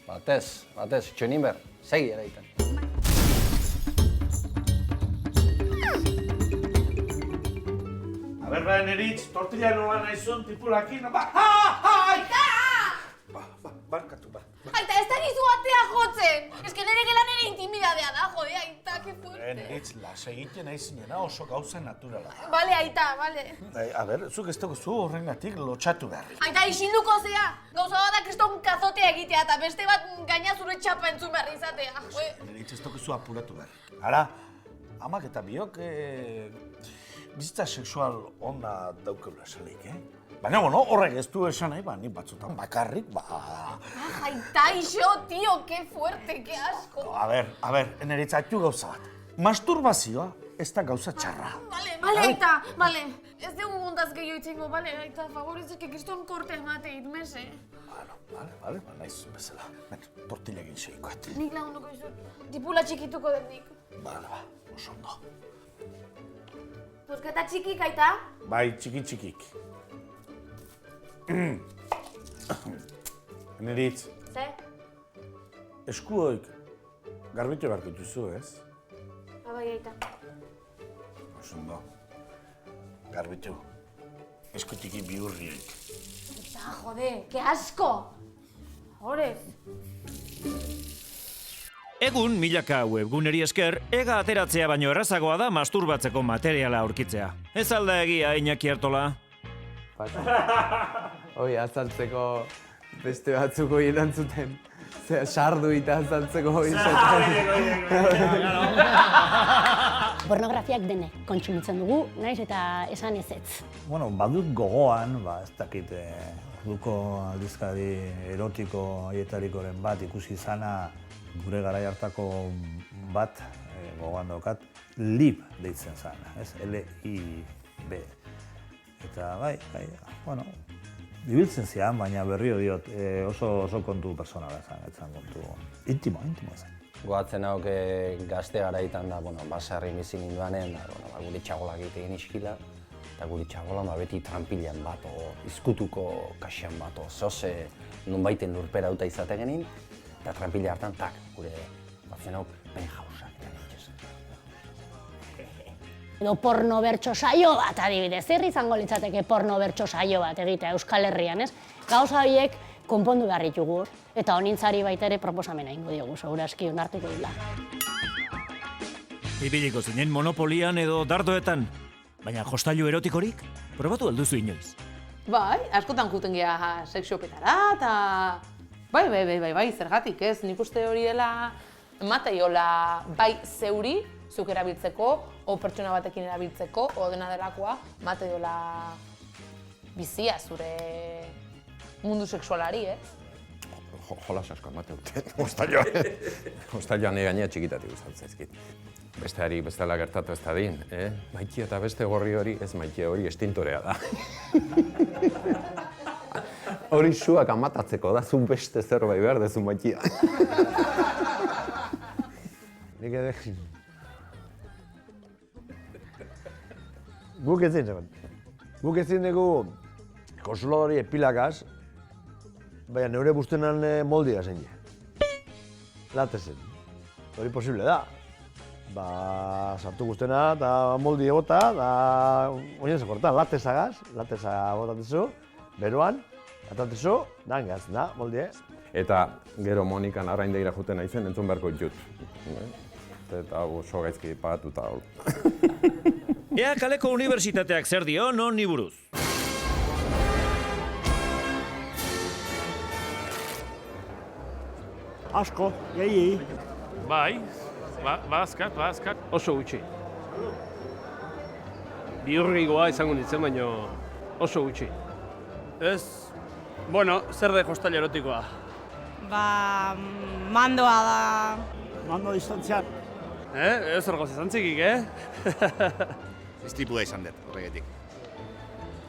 Batez, itxoen inber, segi eraiten. A ber, Neritz, tortilla nola nahizun, tipulakin, Aita! Barkatu, Aita, ez da gizu atea jotzen! Ez que nire gelan ere intimidadea da, jode, Aita, que fuerte. Neritz, las egiten naizinena oso gauza naturala. Bale, Aita, bale. A ber, zuk ez dugu zu horrengatik lotxatu beharrik. Aita, isilduko zea! Gauza bat da kriston kazotea egitea eta beste bat gaina zure txapa entzun behar izatea. Neritz, ez dugu zu apuratu beharrik. Ara, amak eta biok, bizitza sexual ona daukela esalik, Baina, bueno, horrek ez du esan nahi, ni batzutan bakarrik, Aita, iso, tío, que fuerte, que asco. A ber, Neritz, haitu gauza bat. Masturbazioa ez da gauza txarra. Bale, Aita, bale. Ez dugu guntaz gehiago itxengo, bale, Aita, favorez, que kriston korte emate itmese. Bale, naiz bezala. Tortilla egin seikoet. Nik lagunduko izut, tipula txikituko den nik. Bale, oso ondo. Pusketa txikik, Aita? Bai, txikik. Neritz. Ze? Eskuoik garbitu beharko dituzu, ez? Bai, Aita. Oso ondo. Garbitu. Eskutiki bihurriek. Aita, jode, que asko! Horez. Egun, milaka webguneri esker, ega ateratzea baino errazagoa da masturbatzeko materiala aurkitzea. Ez alda egia, Iñaki Artola? Hoi, azaltzeko beste batzuko erantzuten. Sardu eta azaltzeko hoi Pornografiak dene kontsumitzen dugu, naiz eta esan ezetz. Bueno, badut gogoan, ez dakit, orduko aldizkari erotiko haietarikoren bat ikusi izana gure garai hartako bat gogoan daukat, Lib deitzen zen, ez? L-I-B. Eta bai, bueno, ibiltzen zian, baina berrio diot, oso kontu personala zen, etzan kontu intimo zen. Goatzen hauk gazte garaitan da, baserri bizi ninduanen, gure txagolak egiten iskila. Eta guri txabolan beti trampilan bat, izkutuko kaxan bat, zoze nonbaiten lurpera duta izate genin, eta trampila hartan, tak, gure batzen hau, ben jausak. Edo porno bertso saio bat adibidez, zer izango litzateke porno bertso saio bat egitea Euskal Herrian, ez? Gauza horiek konpondu behar ditugu, eta honintzari baita ere proposamena ingo diogu, segurazki onartuko dila. Ibiliko zinen monopolian edo dardoetan, baina jostailu erotikorik probatu alduzu inoiz. Bai, askotan juten geha sexuopetara, eta... Bai, zergatik ez, nik uste hori dela emateiola bai zeuri, zuk erabiltzeko, o pertsona batekin erabiltzeko, o dena delakoa, emateiola bizia zure mundu sexualari, ez? Jolas asko emate dute, hostailoan gainea txikitatik gustatzen zaizkit. Besteari bestela gertatu ez da din, Maitia eta beste gorri hori, ez maitia hori estintorea da. Hori suak amatatzeko da, zun beste zerbait behar dezu maitia. Nik ere... Guk ezin zegoen. Guk ezin dugu konsoladori epilakaz, baina neure bustenan moldia zein. Latezen. Hori posible da. Sartu guztena eta moldi egota, eta oinen zekortan, latezagaz, lateza botatezu, beroan, atatezu, dangaz, da, moldi, Eta gero Monikan arraindegira juten naizen entzun beharko ditut. Eta oso gaizki pagatuta hor. Ea kaleko unibertsitateak zer dio, non ni buruz. Asko, gehi. Bai, bazkat, oso gutxi. Bihurrigoa izango nintzen, baina oso gutxi. Ez, bueno, zer de jostailu erotikoa? Mandoa da. Mando distantzian. Ez orgoz izan txikik, Istripua izan dut, horregetik.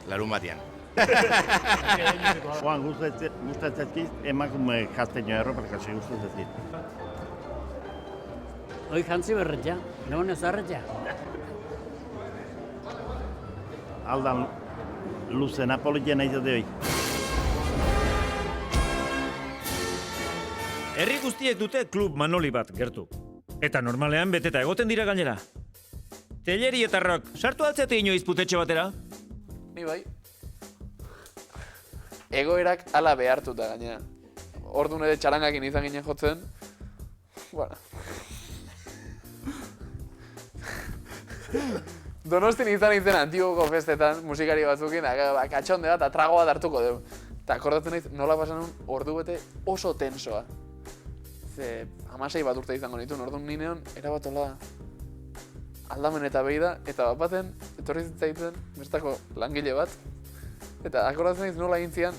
Larun batean. Juan, gustatzen emakume jazteño erroparkasi gustatzen. Hoi jantzi berretja, non ez arretja. Aldan luze Napolien aizate hoi. Herri guztiek dute klub Manoli bat gertu. Eta normalean beteta egoten dira gainera. Telerietarrok, sartu altzete inoiz putetxe batera? Ni bai. Egoerak ala behartuta gainera. Ordu nire txarangakin izan ginen jotzen. Bueno. Donostin izan Antiguoko festetan, musikari batzukin, katxonde bat, trago bat hartuko dugu. Eta akordatzen naiz, nola pasan ordu bete oso tensoa. Ze, 16 bat urte izango nituen, orduan ninean, erabatola aldamen eta behi da, eta bat baten, etorri zitzaiten, bestako langile bat. Eta akordatzen naiz nola egin zian,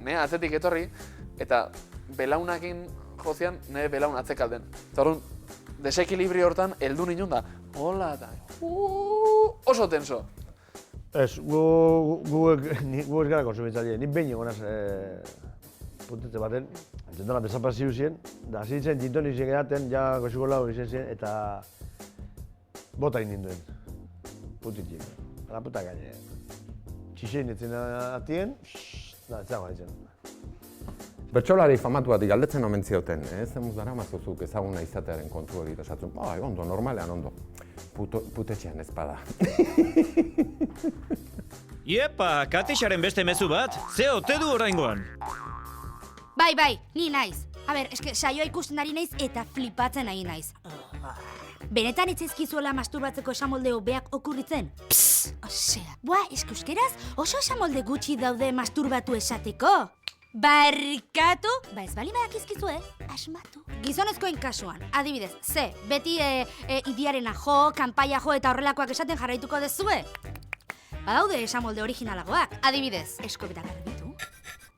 nea atzetik etorri, eta belaunakin jozian, nire belaun atzekalden. Eta orduan, desekilibri hortan, heldu ninen da, hola eta oso tenso. Ez, gu ez gara konsumitzaile, nik behin egonaz putetze baten, entzentana desapazio zien, da hasi zen gintoni zien geraten, ja goxuko lau izen zien, eta bota egin ninduen, putitien, ala puta gaine. Txixein etzen atien, da, etzago haitzen. Bertsolari famatu bat galdetzen omen zioten, zemuz dara mazuzuk ezaguna izatearen kontu hori, eta esatzen, bai, ondo, normalean ondo, putetxean ez bada. Iepa, Katixaren beste mezu bat, ze ote du oraingoan? Bai, ni naiz. A ber, eske saioa ikusten ari naiz eta flipatzen ari naiz. Benetan itzaizkizuela masturbatzeko esamolde hobeak okurritzen? Osea, eske euskeraz oso esamolde gutxi daude masturbatu esateko. Barrikatu? Ez bali badakizkizu, asmatu. Gizonezkoen kasuan, adibidez, beti idiarena jo, kanpaia jo eta horrelakoak esaten jarraituko dezue? Badaude esamolde originalagoak, adibidez, eskopetak garbitu,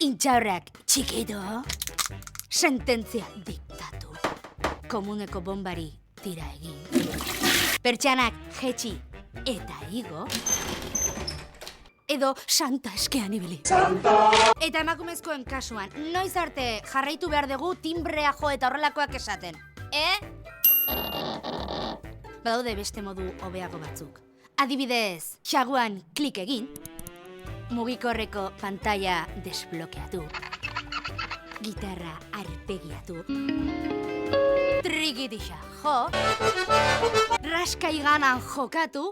intxaurrak txikitu, sententzia diktatu, komuneko bombari tira egin, pertsanak jetxi eta igo, edo santa eskean ibili. Santa! Eta emakumezkoen kasuan, noiz arte jarraitu behar dugu timbrea jo eta horrelakoak esaten. Badaude beste modu hobeago batzuk. Adibidez, txaguan klik egin, mugikorreko pantalla desblokeatu, gitarra arpegiatu, trikitixa jo, raskaiganan jokatu,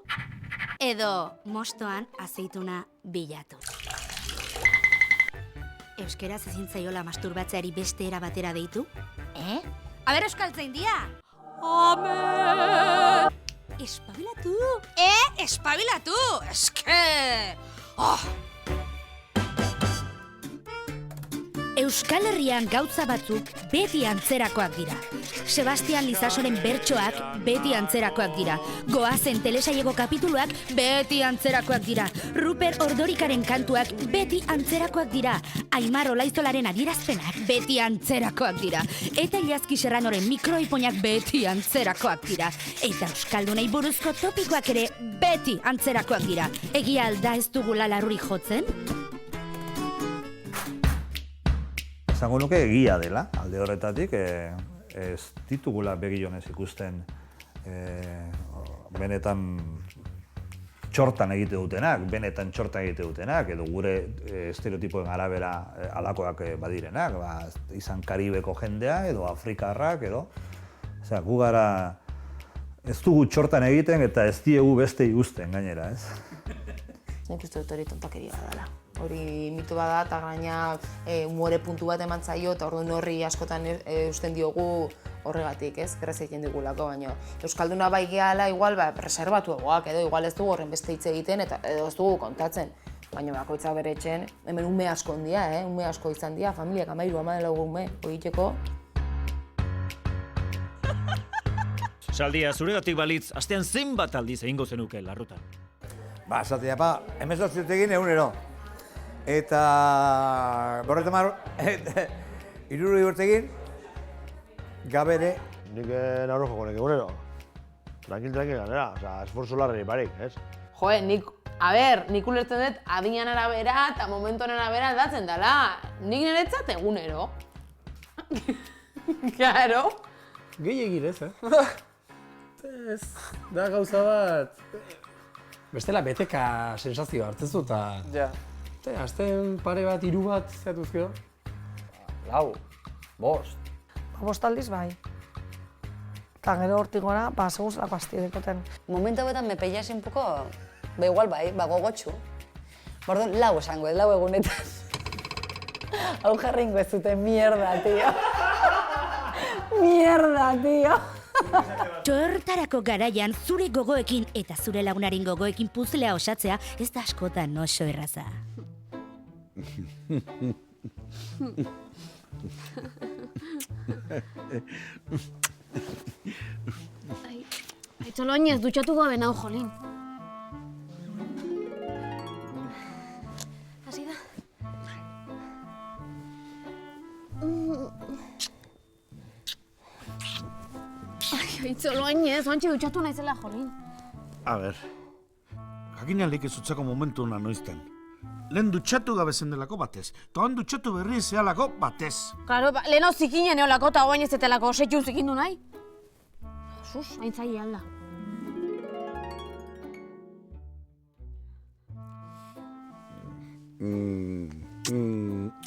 edo mostoan azeituna bilatu. Euskaraz ezin zaiola masturbatzeari beste era batera deitu? Aber euskaltzaindia! Amen! Espabilatu! Espabilatu! Eske! Euskal Herrian gauza batzuk beti antzerakoak dira. Sebastian Lizasoren bertsoak beti antzerakoak dira. Goazen telesaiego kapituluak beti antzerakoak dira. Ruper Ordorikaren kantuak beti antzerakoak dira. Aimar Olaizolaren adierazpenak beti antzerakoak dira. Eta Iazki Serranoren mikroipoinak beti antzerakoak dira. Eta euskaldunei buruzko topikoak ere beti antzerakoak dira. Egia alda ez dugula larruri jotzen? Esango nuke egia dela, alde horretatik, ez ditugula begionez ikusten benetan txortan egite dutenak, edo gure estereotipoen arabera alakoak badirenak, izan Karibeko jendea, edo Afrikarrak, edo... Osea, gu gara ez dugu txortan egiten eta ez diegu beste igusten gainera, ez? Nik uste dut hori tontakeria dela. Hori mitu bada eta gaina umore puntu bat eman zaio eta orduan horri askotan eusten diogu horregatik, ez? Gerrez egiten digulako, baina euskalduna bai gehala igual reserbatuagoak edo igual ez dugu horren beste hitz egiten eta edo ez dugu kontatzen. Baina bakoitza bere etxen, hemen ume asko ondia, ume asko izan dira, familiak 13-14 ume egiteko. Saldia, zuregatik balitz, astean zenbat aldiz egingo zenuke larrutan? Esatea, 18 urtekin egunero. Eta... borretamar... 60 urtekin, gabere. Nik nauro joko nek egunero. Tranquil ganera, esforzo larri barik, ez? Joe, nik ulertzen dut adinan arabera eta momentuaren arabera aldatzen dela. Nik niretzat egunero. Claro. Gehiagir ez, Ez, da gauza bat... Bestela beteka sensazioa hartzen zu eta... Ja. Azten pare bat, 3 bat zeatuzkio. 4, 5. Bost aldiz bai. Eta gero hortik gora, seguz lako astidekoten. Momentu hauetan me peillas un poco, igual bai, gogotxu. Bordun, 4 esango, 4 egunetan. Hau jarringo ez dute, mierda, tío. Mierda, tío. Txortarako garaian zure gogoekin eta zure lagunaren gogoekin puzlea osatzea ez da askotan oso erraza. Aitzolo oinez, dutxatu gabe nahu, jolin. Hasi da? Aitzolo oinez, ontsi dutxatu naizela, jolin. A ber, jakinalik ez utzako momentu hona noizten. Lehen dutxatu gabe zendelako batez, toan dutxatu berri zehalako batez. Karo, lehen zikinen eolako eta oain ez etelako, setxu zikindu nahi. Jesus, haintzaile alda.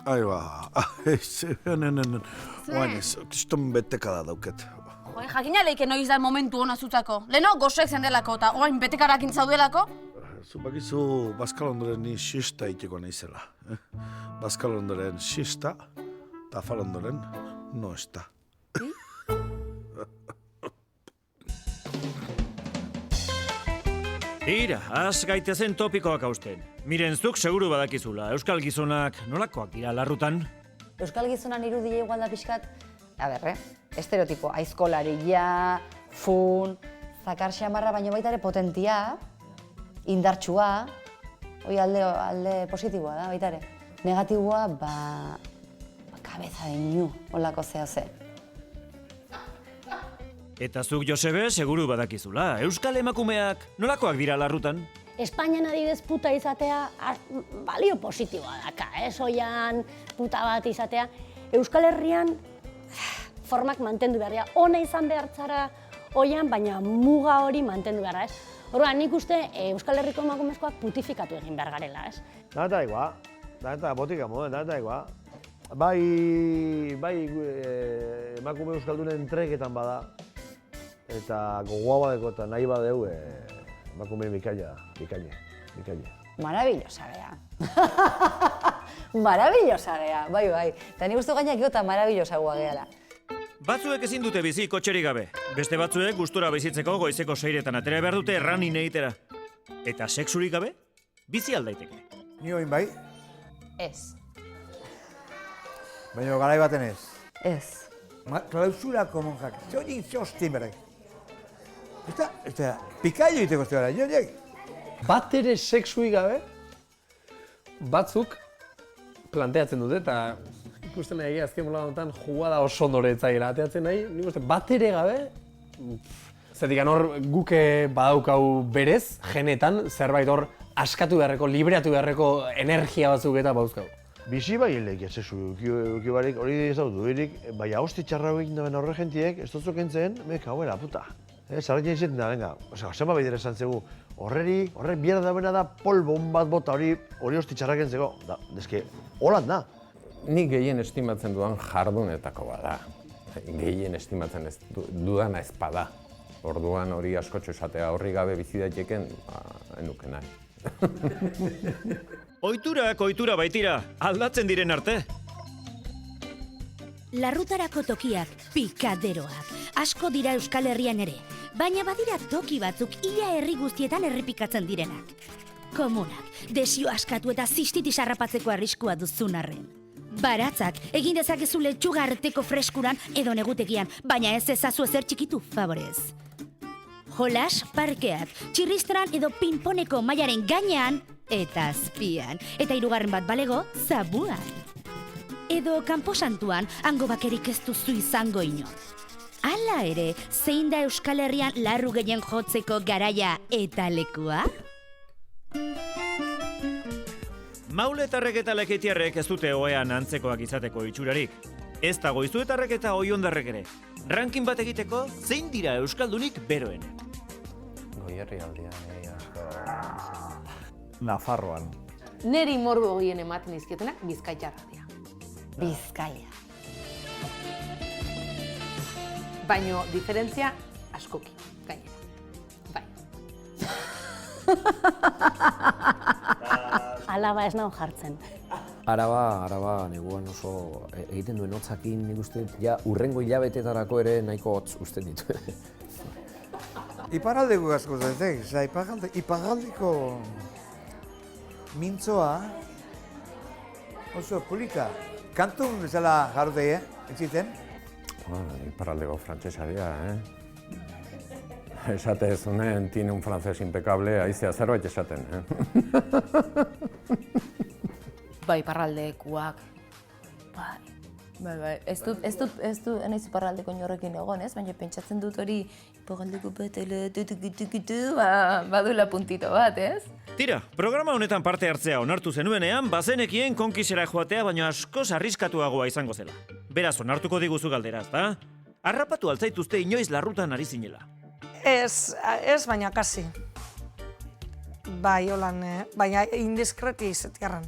Aiba, oain ez, kriston beteka da dauket. Jakina leike noiz da momentu hona zutzako. Leheno gozoek zendelako eta oain betekarakin zaudelako. Zupakizu Baskalondoren ni xista iteko naizela. Baskalondoren xista eta Falondoren no esta. Tira, has gaitezen topikoak hausten. Miren, zuk seguru badakizula, euskal gizonak nolakoak dira larrutan? Euskal gizonan irudia igual da pixkat, estereotipo, aizkolaria, fun, zakar xamarra, baina baita ere potentia, indartsua, hori alde positiboa da, baita ere. Negatiboa, kabeza de ñu, holako zehose. Eta zuk, Josebe, seguru badakizula, euskal emakumeak nolakoak dira larrutan? Espainian adibidez puta izatea balio positiboa daka, oian puta bat izatea. Euskal Herrian formak mantendu behar dira. Ona izan behar zara oian, baina muga hori mantendu behar da, Orduan, nik uste Euskal Herriko emakumezkoak putifikatu egin behar garela, ez? Da eta igual, da eta botika moden, da eta igual. Bai emakume euskaldunen treketan bada, eta gogoa badeko eta nahi badeu, emakume bikaina. Maravillosa gea. Maravillosa gea, bai. Eta nik uste gainak gota maravillosa gua gehala. Batzuek ezin dute bizi kotxerik gabe. Beste batzuek gustura bizitzeko goizeko 6etan atera behar dute running egitera. Eta sexurik gabe, bizi aldaiteke. Ni oin bai, Ez. baina garai baten ez. Ez. Klausurako monjak, zeoin zeostin berek. Eta, pikailo iteko ez gara, joiek. Bat ere sexuik gabe, batzuk planteatzen dute, eta ikusten nahi azken mola honetan jugada oso ondore etzaila ateatzen nahi, nik uste bat ere gabe, zetik hor guke badaukau berez, genetan, zerbait hor askatu beharreko, libreatu beharreko energia batzuk eta bauzkau. Bizi bai helek ezezu, ukibarik hori ez dut duerik, bai hosti txarra egin daben horre jentiek, ez dut entzen, meka, buena, puta. Zarratzen izaten da, venga, zenba behidera esan zegu, horrek bierda dagoena da polbon bat bota hori hosti txarrak entzeko. Da, deske, holan da. Nik gehien estimatzen dudan jardunetako bada. Gehien estimatzen dudana ez bada. Orduan hori askotxo esatea horri gabe bizi daiteken, enuke nahi. Ohitura baitira, aldatzen diren arte. Larrutarako tokiak, pikaderoak, asko dira Euskal Herrian ere, baina badira toki batzuk ia herri guztietan errepikatzen direnak. Komunak, desio askatu eta zistitis harrapatzeko arriskua duzun arren. Baratzak, egin dezakezu letxuga arteko freskuran edo negutegian, baina ez ezazu ezer txikitu, favorez. Jolas parkeak, txirristran edo pinponeko mailaren gainean eta azpian, eta hirugarren bat balego, zabuan. Edo kanposantuan, hango bakerik ez duzu izango inor. Hala ere, zein da Euskal Herrian larru gehien jotzeko garaia eta lekua? Mauletarrek eta leketiarrek ez dute oean antzekoak izateko itxurarik. Ez da goizuetarrek eta oiondarrek ere. Ranking bat egiteko, zein dira Euskaldunik beroen? Goierri aldean, Nafarroan. Neri morbo gehien ematen izkietenak Bizkaitarrak dira. Bizkaia. Baino diferentzia askoki, gainera. Bai. Alaba ez nago jartzen. Araba neguan oso egiten duen hotzakin nik uste ja urrengo hilabetetarako ere nahiko hotz usten ditu. Iparraldeko asko zatek, iparraldeko mintzoa oso polita. Kantun bezala jarrotei, entziten? Iparraldeko frantsesa dira, Esate ez honen, tiene un francés impecable, aizea zerbait esaten, Bai, iparraldekuak. Bai. Ez du, enaiz iparraldeko inorrekin egon, ez? Baina pentsatzen dut hori iparraldeko batela badula puntito bat, ez? Tira, programa honetan parte hartzea onartu zenuenean, bazenekien konkisera joatea, baina askoz arriskatuagoa izango zela. Beraz, onartuko diguzu galderaz, da? Harrapatu altzaituzte inoiz larrutan ari zinela. Ez, baina kasi. Bai, holan, baina indiskreti izetiarren.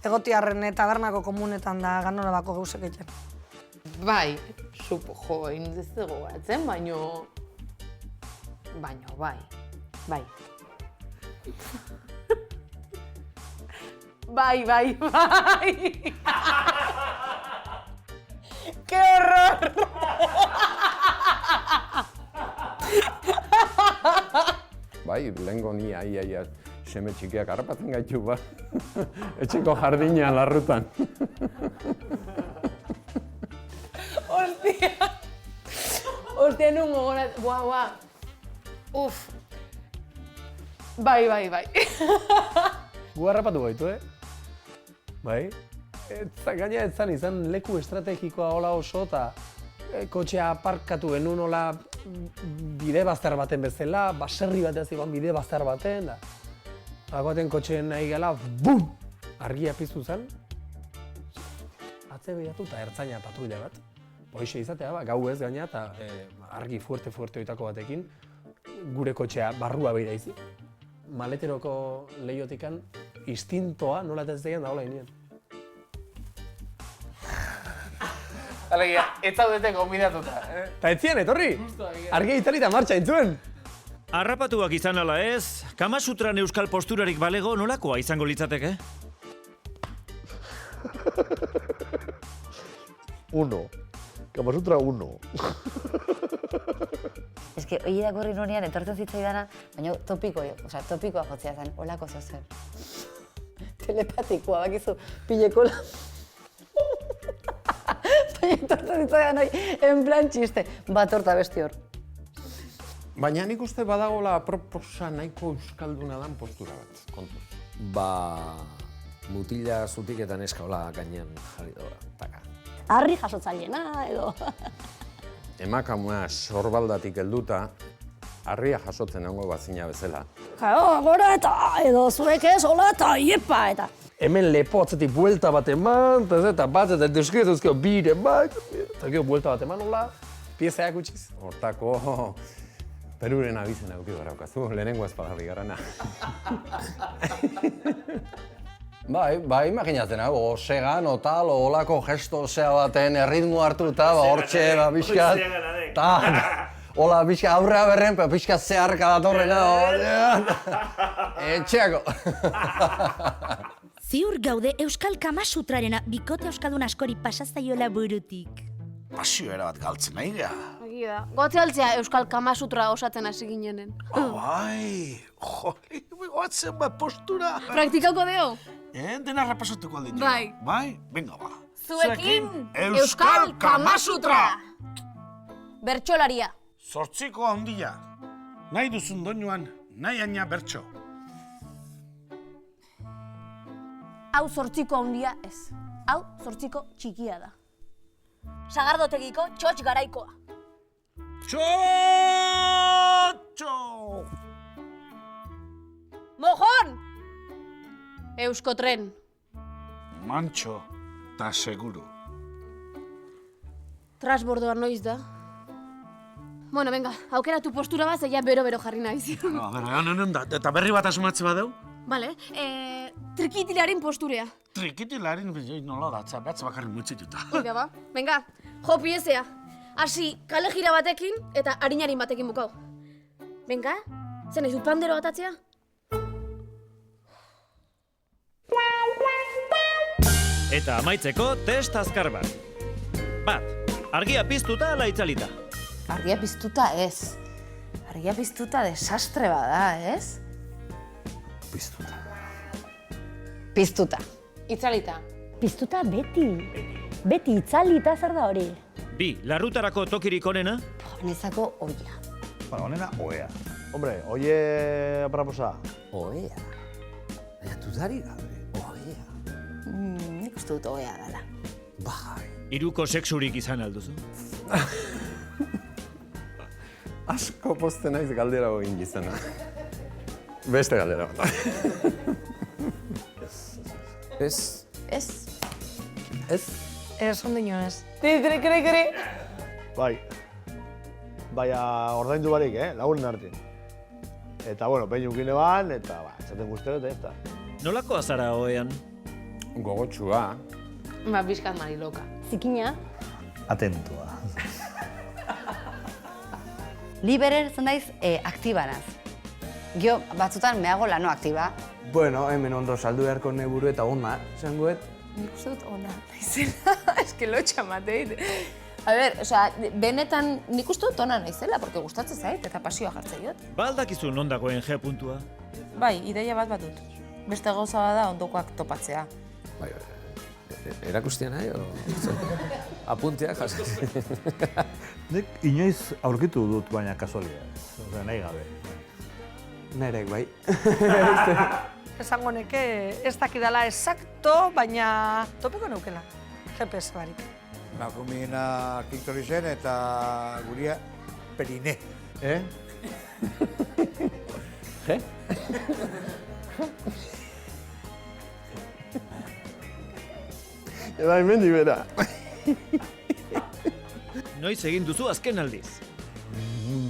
Egotiarren tabernako komunetan da ganora bako gauzek egiten. Bai, indizte gogoratzen, baino bai. Bai. ¡Qué horror! Bai, lehengo ni aia seme txikiak harrapatzen gaitu ba. Etxeko jardina larrutan. Hostia, nun gogorat, buah. Uf. Bai. Gu harrapatu gaitu, Bai. Gaina ez zan izan leku estrategikoa hola oso, eta kotxea aparkatu genuen hola bide bazter baten bezala, baserri batean zigoan bide bazter baten, da. Bakoaten kotxeen nahi gala, bum! Argia piztu zen. Atze behiratu eta ertzaina patrulla bat. Hoixe izatea, gau ez gaina, eta argi fuerte hoitako batekin. gure kotxea barrua beira izi. Maleteroko lehiotikan instintoa nola eta ez deian dagoela inien. Alegia, ez zaudete gonbidatuta. Ta etzian, etorri! Argia itzalita martxa entzuen! Harrapatuak izan ala ez, Kamasutran euskal posturarik balego nolakoa izango litzateke? Uno. Kamasutra 1. Eske, hori irakurri nunean etortzen zitzaidana, baina topikoa jotzea zen, holako zozen. Telepatikoa, bakizu, pilekola. Baina etortzen zitzaidan hori, en plan txiste, bat horta besti hor. Baina nik uste badagola proposa nahiko euskalduna dan postura bat, kontuz. Mutila zutik eta neska hola gainean jarri doa, taka. Harri jasotzaileena, edo. Emakamua sorbaldatik helduta, harria jasotzen nango bazina bezala. Gora eta, edo zuek ez, hola eta iepa, eta. Hemen lepo atzetik buelta bat eman, eta bat eta deskretuzkeo bire bat, eta gero buelta bat eman hola, piezak utziz. Hortako, Peruren abizen auki baraukazu, lehenengo ez pagarri garana. Bai, imaginatzen hau, segan, otal, olako gesto zea baten, erritmo hartuta, hortxe, pixkat, hola, pixka aurrea berren, pixka zeharka datorrena, etxeako. Ziur gaude Euskal Kamasutrarena bikote euskaldun askori pasazaiola burutik. Pasio erabat galtzen nahi ga. Egia da, goatzealtzea Euskal Kamasutra osatzen hasi ginenen. Bai, joli, goatzen bat postura. Praktikako deo? Dena rapasatuko aldin. Bai. Bai, venga ba. Zuekin Euskal Kamasutra! Bertxolaria. Zortziko handia. Nahi duzun doinuan, nahi aina bertso. Hau zortziko handia ez. Hau zortziko txikia da. Sagardotegiko txotx garaikoa. Txotxo! Mojon! Euskotren. Mantxo, ta seguru. Trasbordoa noiz da. Bueno, venga, aukeratu postura bat, zeia bero-bero jarri naiz. Eta berri bat asumatze badeu? Vale, trikitilarin posturea. Trikitilarin, nola datza, behatz bakarri mutzituta. Oida ba, venga, jo piezea. Hasi kale jira batekin eta harinarin batekin bukau. Venga, zen ez dut pandero atatzea? Eta amaitzeko test azkar bat. Bat, argia piztuta ala itzalita? Argia piztuta ez. Argia piztuta desastre bada, ez? Piztuta. Piztuta. Itzalita. Piztuta beti. Beti itzalita zer da hori. Bi, larrutarako tokirik onena? Nezako oia. Bueno, onena, oea. Hombre, oie apraposa. Oea. Baina dudari gabe, oea. Nik uste dut oea dela. Bai. Hiruko sexurik izan alduzu? Asko posten naiz galdera egin gizena. Beste galdera bat. Ez. Ez. Ez. Ez, ondino ez. Kri. Bai. Baina ordaindu barik, lagunen artean. Eta, bueno, pein ukine ban, eta, txaten guztero eta ez da. Nolako azara oean? Gogotxua. Ba, bizkat mariloka. Zikina. Atentua. Liberer zen daiz aktibanaz. Gio, batzutan mehago lano aktiba. Bueno, hemen ondo saldu beharko neburu eta ona, zangoet. Nik uste dut ona. Naizela, eske lotxa mateit. A ber, osea, benetan nik uste dut ona naizela, porque gustatzen zait eta pasioa jartzen diot. Ba aldakizu non dagoen G puntua? Bai, ideia bat dut. Beste gauza bada ondokoak topatzea. Bai, erakustia nahi, o? Apunteak jaso. Nik inoiz aurkitu dut, baina kasualia. Osea, nahi gabe. Nerek, bai. Esango neke ez dakidala exacto, baina topiko neukela. GPS barik. Makumina kiktori zen eta guria perine. Je? Eba hemen dibera. Noiz egin duzu azken aldiz?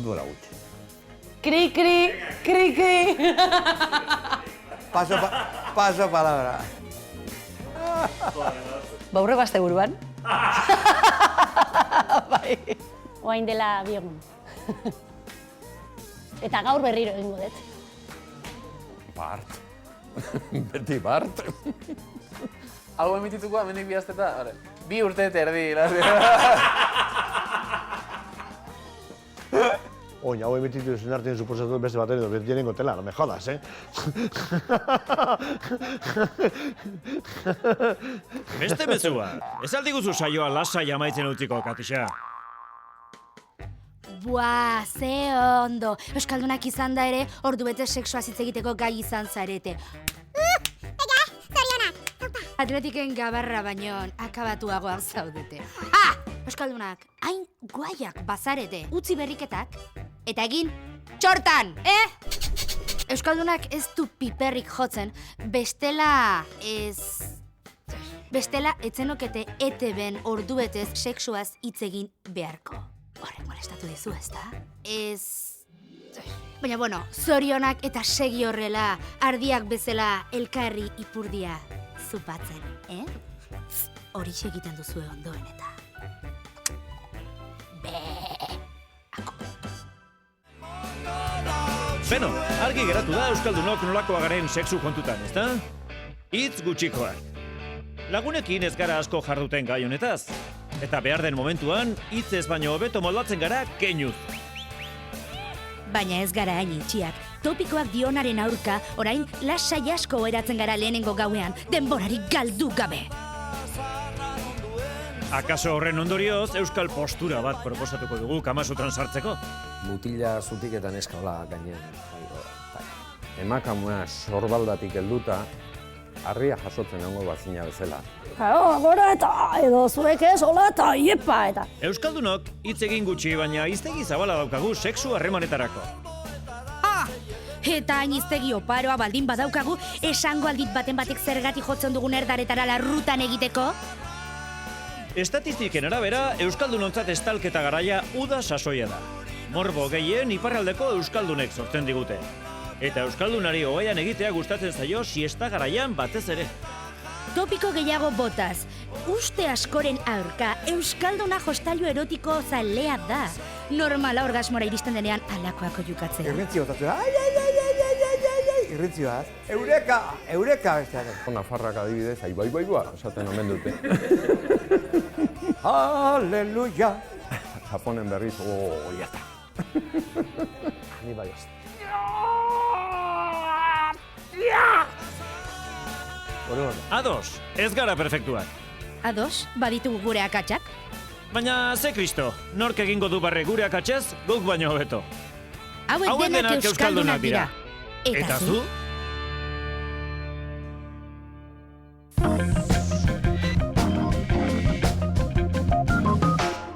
Duela gutxi. Kri, kri, kri, kri. Paso palabra. Baurre baste buruan. Bai. Oain dela 2 egun. Eta gaur berriro egingo dut. Bart. Beti Bart. Algo emitituko amendik 2 asteta, 2 urte eta erdi. Oin, hau emititu zuen artean suposatu beste baten edo betienen gotela, no me jodas, Beste mezua, ez aldiguzu saioa lasai amaitzen utziko, Katixa. Buah, ze ondo. Euskaldunak izan da ere, ordubete sexua hitz egiteko gai izan zarete. Atletiken gabarra baino akabatuagoak zaudete. Ha! Euskaldunak, hain guaiak bazarete, utzi berriketak, eta egin txortan, Euskaldunak ez du piperrik jotzen, bestela etzenokete ETB-en ordubetez sexuaz hitz egin beharko. Horrek molestatu dizu, ezta? Baina, bueno, zorionak eta segi horrela, ardiak bezala elkarri ipurdia zupatzen, Horixe egiten duzue ondoen eta. Beno, argi geratu da Euskaldunok nolakoa garen sexu kontutan, ezta? Hitz gutxikoak. Lagunekin ez gara asko jarduten gai honetaz. Eta behar den momentuan, hitz ez baino hobeto moldatzen gara keinuz. Baina ez gara hain itxiak. Topikoak dionaren aurka, orain lasai asko eratzen gara lehenengo gauean, denborarik galdu gabe. Akaso horren ondorioz, euskal postura bat proposatuko dugu Kamasutran sartzeko? Mutila zutik eta neska hola gainean. Emakamua sorbaldatik helduta, harria jasotzen egongo bazina bezala. Gora eta edo zuek ez, hola eta iepa eta. Euskaldunok hitz egin gutxi, baina hiztegi zabala daukagu sexu harremanetarako. Eta hain hiztegi oparoa baldin badaukagu, esango aldit baten batek zergatik jotzen dugun erdaretara larrutan egiteko? Estatistiken arabera, euskaldunontzat estalketa garaia uda sasoia da. Morbo gehien iparraldeko euskaldunek sortzen digute. Eta euskaldunari hogeian egitea gustatzen zaio siesta garaian batez ere. Topiko gehiago botaz, uste askoren aurka, euskalduna jostailu erotiko zalea da. Normala orgasmora iristen denean alakoako jukatzea. Irrintzi botatu, irrintzi bat. Eureka bestearen. Nafarrak adibidez, aibaibaiba, esaten omen dute. Aleluia. Japonen berriz, jata. Ni bai ez. Ados, ez gara perfektuak. Ados, baditugu gure akatsak. Baina, ze Kristo, nork egingo du barre gure akatsez, guk baino hobeto. Hauek denak euskaldunak dira. Eta zu?